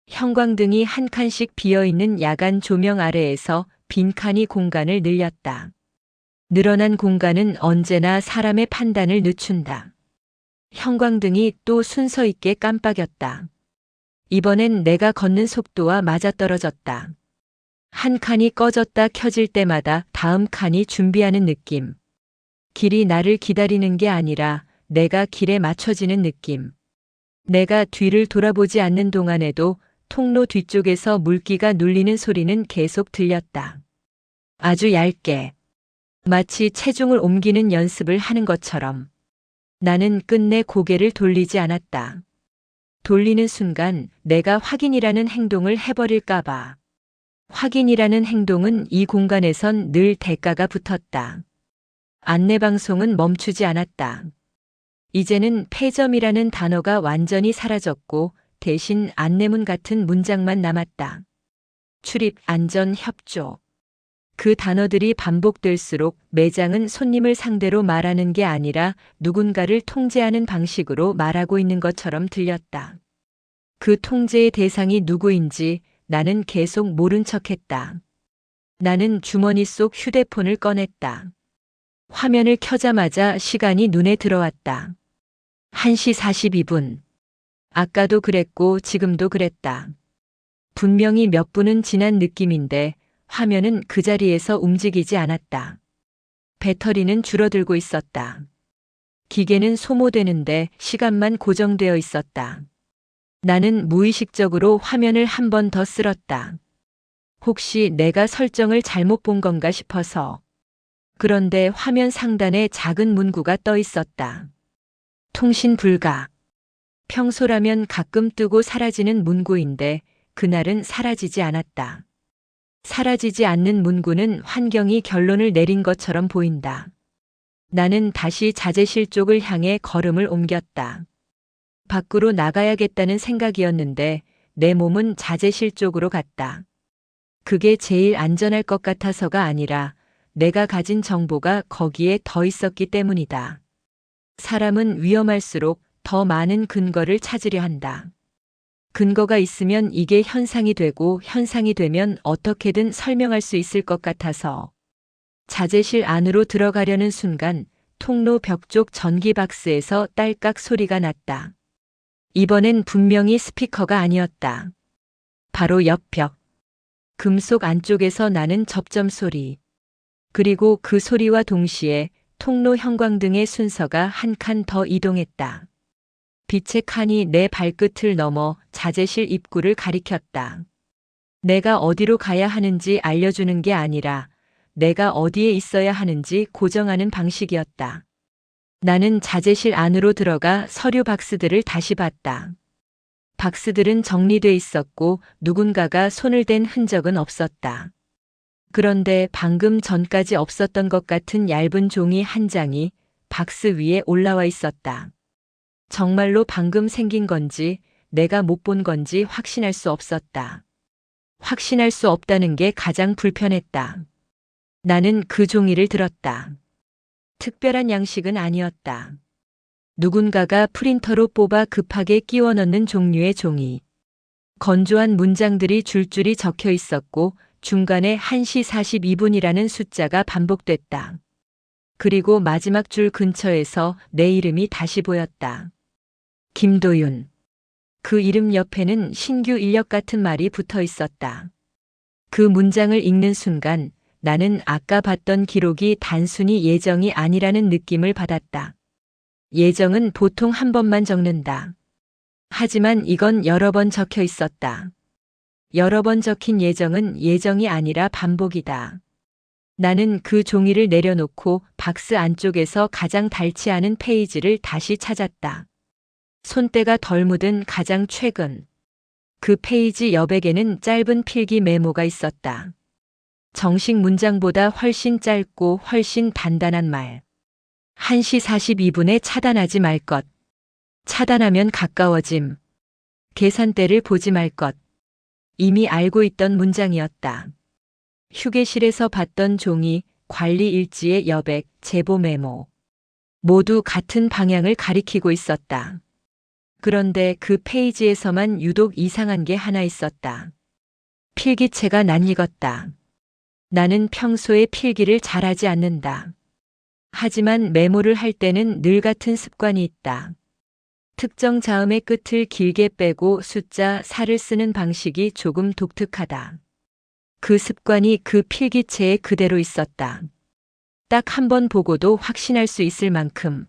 Speaker 1: 형광등이 한 칸씩 비어있는 야간 조명 아래에서 빈칸이 공간을 늘렸다. 늘어난 공간은 언제나 사람의 판단을 늦춘다. 형광등이 또 순서 있게 깜빡였다. 이번엔 내가 걷는 속도와 맞아떨어졌다. 한 칸이 꺼졌다 켜질 때마다 다음 칸이 준비하는 느낌. 길이 나를 기다리는 게 아니라 내가 길에 맞춰지는 느낌. 내가 뒤를 돌아보지 않는 동안에도 통로 뒤쪽에서 물기가 눌리는 소리는 계속 들렸다. 아주 얇게. 마치 체중을 옮기는 연습을 하는 것처럼. 나는 끝내 고개를 돌리지 않았다. 돌리는 순간 내가 확인이라는 행동을 해버릴까봐. 확인이라는 행동은 이 공간에선 늘 대가가 붙었다. 안내방송은 멈추지 않았다. 이제는 폐점이라는 단어가 완전히 사라졌고 대신 안내문 같은 문장만 남았다. 출입, 안전, 협조. 그 단어들이 반복될수록 매장은 손님을 상대로 말하는 게 아니라 누군가를 통제하는 방식으로 말하고 있는 것처럼 들렸다. 그 통제의 대상이 누구인지 나는 계속 모른 척했다. 나는 주머니 속 휴대폰을 꺼냈다. 화면을 켜자마자 시간이 눈에 들어왔다. 1시 42분. 아까도 그랬고 지금도 그랬다. 분명히 몇 분은 지난 느낌인데 화면은 그 자리에서 움직이지 않았다. 배터리는 줄어들고 있었다. 기계는 소모되는데 시간만 고정되어 있었다. 나는 무의식적으로 화면을 한 번 더 쓸었다. 혹시 내가 설정을 잘못 본 건가 싶어서. 그런데 화면 상단에 작은 문구가 떠 있었다. 통신 불가. 평소라면 가끔 뜨고 사라지는 문구인데 그날은 사라지지 않았다. 사라지지 않는 문구는 환경이 결론을 내린 것처럼 보인다. 나는 다시 자재실 쪽을 향해 걸음을 옮겼다. 밖으로 나가야겠다는 생각이었는데 내 몸은 자재실 쪽으로 갔다. 그게 제일 안전할 것 같아서가 아니라 내가 가진 정보가 거기에 더 있었기 때문이다. 사람은 위험할수록 더 많은 근거를 찾으려 한다. 근거가 있으면 이게 현상이 되고 현상이 되면 어떻게든 설명할 수 있을 것 같아서. 자재실 안으로 들어가려는 순간 통로 벽 쪽 전기 박스에서 딸깍 소리가 났다. 이번엔 분명히 스피커가 아니었다. 바로 옆 벽. 금속 안쪽에서 나는 접점 소리. 그리고 그 소리와 동시에 통로 형광등의 순서가 한 칸 더 이동했다. 빛의 칸이 내 발끝을 넘어 자재실 입구를 가리켰다. 내가 어디로 가야 하는지 알려주는 게 아니라 내가 어디에 있어야 하는지 고정하는 방식이었다. 나는 자재실 안으로 들어가 서류 박스들을 다시 봤다. 박스들은 정리돼 있었고 누군가가 손을 댄 흔적은 없었다. 그런데 방금 전까지 없었던 것 같은 얇은 종이 한 장이 박스 위에 올라와 있었다. 정말로 방금 생긴 건지 내가 못 본 건지 확신할 수 없었다. 확신할 수 없다는 게 가장 불편했다. 나는 그 종이를 들었다. 특별한 양식은 아니었다. 누군가가 프린터로 뽑아 급하게 끼워 넣는 종류의 종이. 건조한 문장들이 줄줄이 적혀 있었고 중간에 1시 42분이라는 숫자가 반복됐다. 그리고 마지막 줄 근처에서 내 이름이 다시 보였다. 김도윤. 그 이름 옆에는 신규 인력 같은 말이 붙어 있었다. 그 문장을 읽는 순간 나는 아까 봤던 기록이 단순히 예정이 아니라는 느낌을 받았다. 예정은 보통 한 번만 적는다. 하지만 이건 여러 번 적혀 있었다. 여러 번 적힌 예정은 예정이 아니라 반복이다. 나는 그 종이를 내려놓고 박스 안쪽에서 가장 닳지 않은 페이지를 다시 찾았다. 손때가 덜 묻은 가장 최근. 그 페이지 여백에는 짧은 필기 메모가 있었다. 정식 문장보다 훨씬 짧고 훨씬 단단한 말. 1시 42분에 차단하지 말 것. 차단하면 가까워짐. 계산대를 보지 말 것. 이미 알고 있던 문장이었다. 휴게실에서 봤던 종이, 관리 일지의 여백, 제보 메모. 모두 같은 방향을 가리키고 있었다. 그런데 그 페이지에서만 유독 이상한 게 하나 있었다. 필기체가 낯익었다. 나는 평소에 필기를 잘하지 않는다. 하지만 메모를 할 때는 늘 같은 습관이 있다. 특정 자음의 끝을 길게 빼고 숫자 4를 쓰는 방식이 조금 독특하다. 그 습관이 그 필기체에 그대로 있었다. 딱 한 번 보고도 확신할 수 있을 만큼.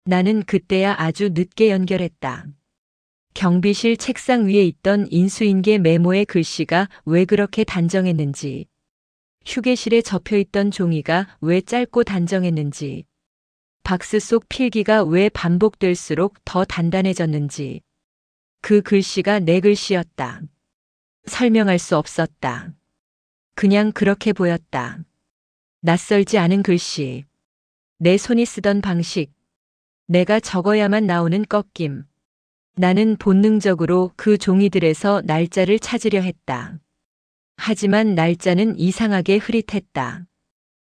Speaker 1: 나는 그때야 아주 늦게 연결했다. 경비실 책상 위에 있던 인수인계 메모의 글씨가 왜 그렇게 단정했는지, 휴게실에 접혀있던 종이가 왜 짧고 단정했는지, 박스 속 필기가 왜 반복될수록 더 단단해졌는지. 그 글씨가 내 글씨였다. 설명할 수 없었다. 그냥 그렇게 보였다. 낯설지 않은 글씨. 내 손이 쓰던 방식. 내가 적어야만 나오는 꺾임. 나는 본능적으로 그 종이들에서 날짜를 찾으려 했다. 하지만 날짜는 이상하게 흐릿했다.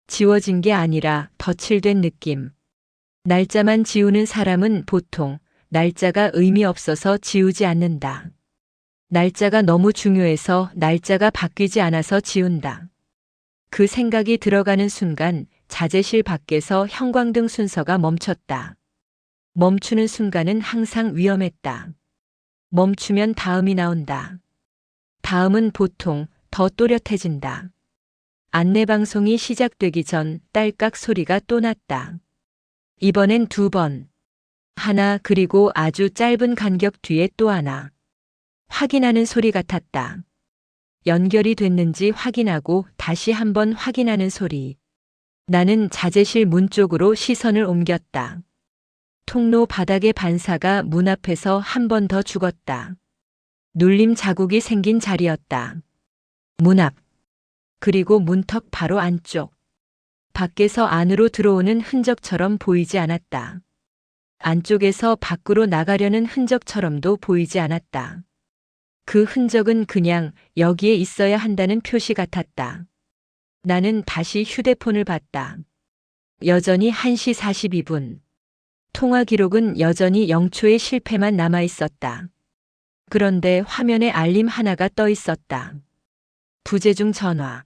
Speaker 1: 지워진 게 아니라 덧칠된 느낌. 날짜만 지우는 사람은 보통 날짜가 의미 없어서 지우지 않는다. 날짜가 너무 중요해서 날짜가 바뀌지 않아서 지운다. 그 생각이 들어가는 순간 자재실 밖에서 형광등 순서가 멈췄다. 멈추는 순간은 항상 위험했다. 멈추면 다음이 나온다. 다음은 보통 더 또렷해진다. 안내방송이 시작되기 전 딸깍 소리가 또 났다. 이번엔 2번. 하나 그리고 아주 짧은 간격 뒤에 또 하나. 확인하는 소리 같았다. 연결이 됐는지 확인하고 다시 한번 확인하는 소리. 나는 자재실 문 쪽으로 시선을 옮겼다. 통로 바닥의 반사가 문 앞에서 한 번 더 죽었다. 눌림 자국이 생긴 자리였다. 문 앞. 그리고 문턱 바로 안쪽. 밖에서 안으로 들어오는 흔적처럼 보이지 않았다. 안쪽에서 밖으로 나가려는 흔적처럼도 보이지 않았다. 그 흔적은 그냥 여기에 있어야 한다는 표시 같았다. 나는 다시 휴대폰을 봤다. 여전히 1시 42분. 통화 기록은 여전히 0초의 실패만 남아 있었다. 그런데 화면에 알림 하나가 떠 있었다. 부재중 전화.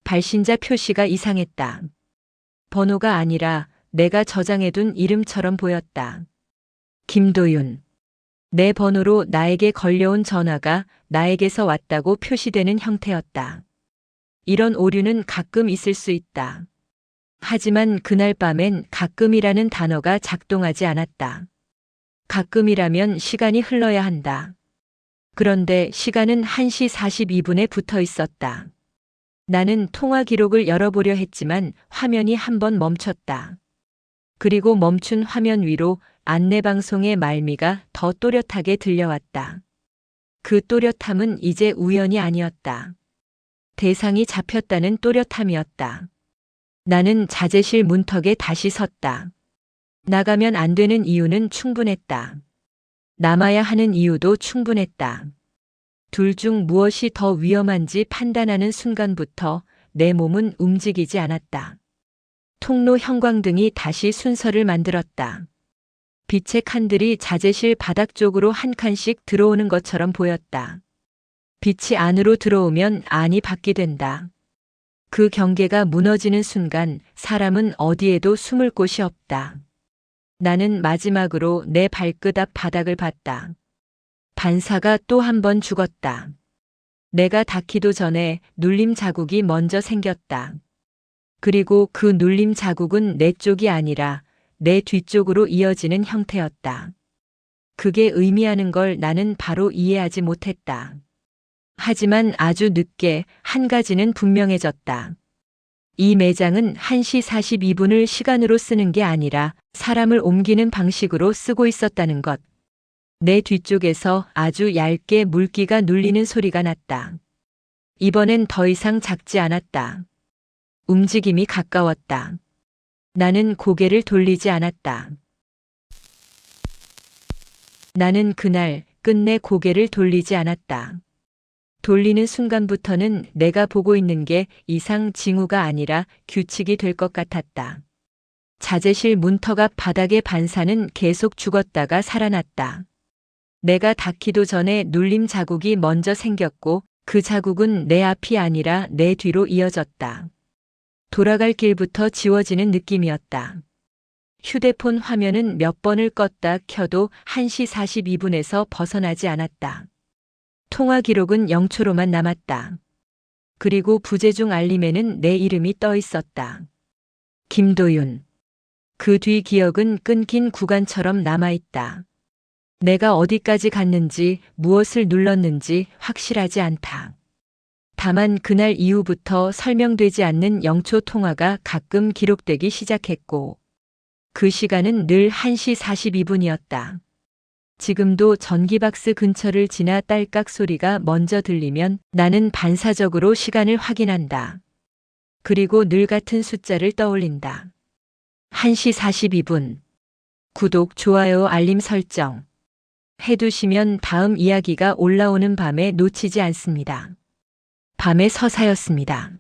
Speaker 1: 발신자 표시가 이상했다. 번호가 아니라 내가 저장해둔 이름처럼 보였다. 김도윤. 내 번호로 나에게 걸려온 전화가 나에게서 왔다고 표시되는 형태였다. 이런 오류는 가끔 있을 수 있다. 하지만 그날 밤엔 가끔이라는 단어가 작동하지 않았다. 가끔이라면 시간이 흘러야 한다. 그런데 시간은 1시 42분에 붙어 있었다. 나는 통화 기록을 열어보려 했지만 화면이 한번 멈췄다. 그리고 멈춘 화면 위로 안내방송의 말미가 더 또렷하게 들려왔다. 그 또렷함은 이제 우연이 아니었다. 대상이 잡혔다는 또렷함이었다. 나는 자재실 문턱에 다시 섰다. 나가면 안 되는 이유는 충분했다. 남아야 하는 이유도 충분했다. 둘 중 무엇이 더 위험한지 판단하는 순간부터 내 몸은 움직이지 않았다. 통로 형광등이 다시 순서를 만들었다. 빛의 칸들이 자재실 바닥 쪽으로 한 칸씩 들어오는 것처럼 보였다. 빛이 안으로 들어오면 안이 받게 된다. 그 경계가 무너지는 순간 사람은 어디에도 숨을 곳이 없다. 나는 마지막으로 내 발끝 앞 바닥을 봤다. 반사가 또 한 번 죽었다. 내가 닿기도 전에 눌림 자국이 먼저 생겼다. 그리고 그 눌림 자국은 내 쪽이 아니라 내 뒤쪽으로 이어지는 형태였다. 그게 의미하는 걸 나는 바로 이해하지 못했다. 하지만 아주 늦게 한 가지는 분명해졌다. 이 매장은 1시 42분을 시간으로 쓰는 게 아니라 사람을 옮기는 방식으로 쓰고 있었다는 것. 내 뒤쪽에서 아주 얇게 물기가 눌리는 소리가 났다. 이번엔 더 이상 작지 않았다. 움직임이 가까웠다. 나는 고개를 돌리지 않았다. 나는 그날 끝내 고개를 돌리지 않았다. 돌리는 순간부터는 내가 보고 있는 게 이상 징후가 아니라 규칙이 될 것 같았다. 자재실 문턱 앞 바닥의 반사는 계속 죽었다가 살아났다. 내가 닿기도 전에 눌림 자국이 먼저 생겼고 그 자국은 내 앞이 아니라 내 뒤로 이어졌다. 돌아갈 길부터 지워지는 느낌이었다. 휴대폰 화면은 몇 번을 껐다 켜도 1시 42분에서 벗어나지 않았다. 통화 기록은 0초로만 남았다. 그리고 부재중 알림에는 내 이름이 떠 있었다. 김도윤. 그 뒤 기억은 끊긴 구간처럼 남아있다. 내가 어디까지 갔는지 무엇을 눌렀는지 확실하지 않다. 다만 그날 이후부터 설명되지 않는 0초 통화가 가끔 기록되기 시작했고 그 시간은 늘 1시 42분이었다. 지금도 전기박스 근처를 지나 딸깍 소리가 먼저 들리면 나는 반사적으로 시간을 확인한다. 그리고 늘 같은 숫자를 떠올린다. 1시 42분. 구독, 좋아요, 알림 설정. 해두시면 다음 이야기가 올라오는 밤에 놓치지 않습니다. 밤의 서사였습니다.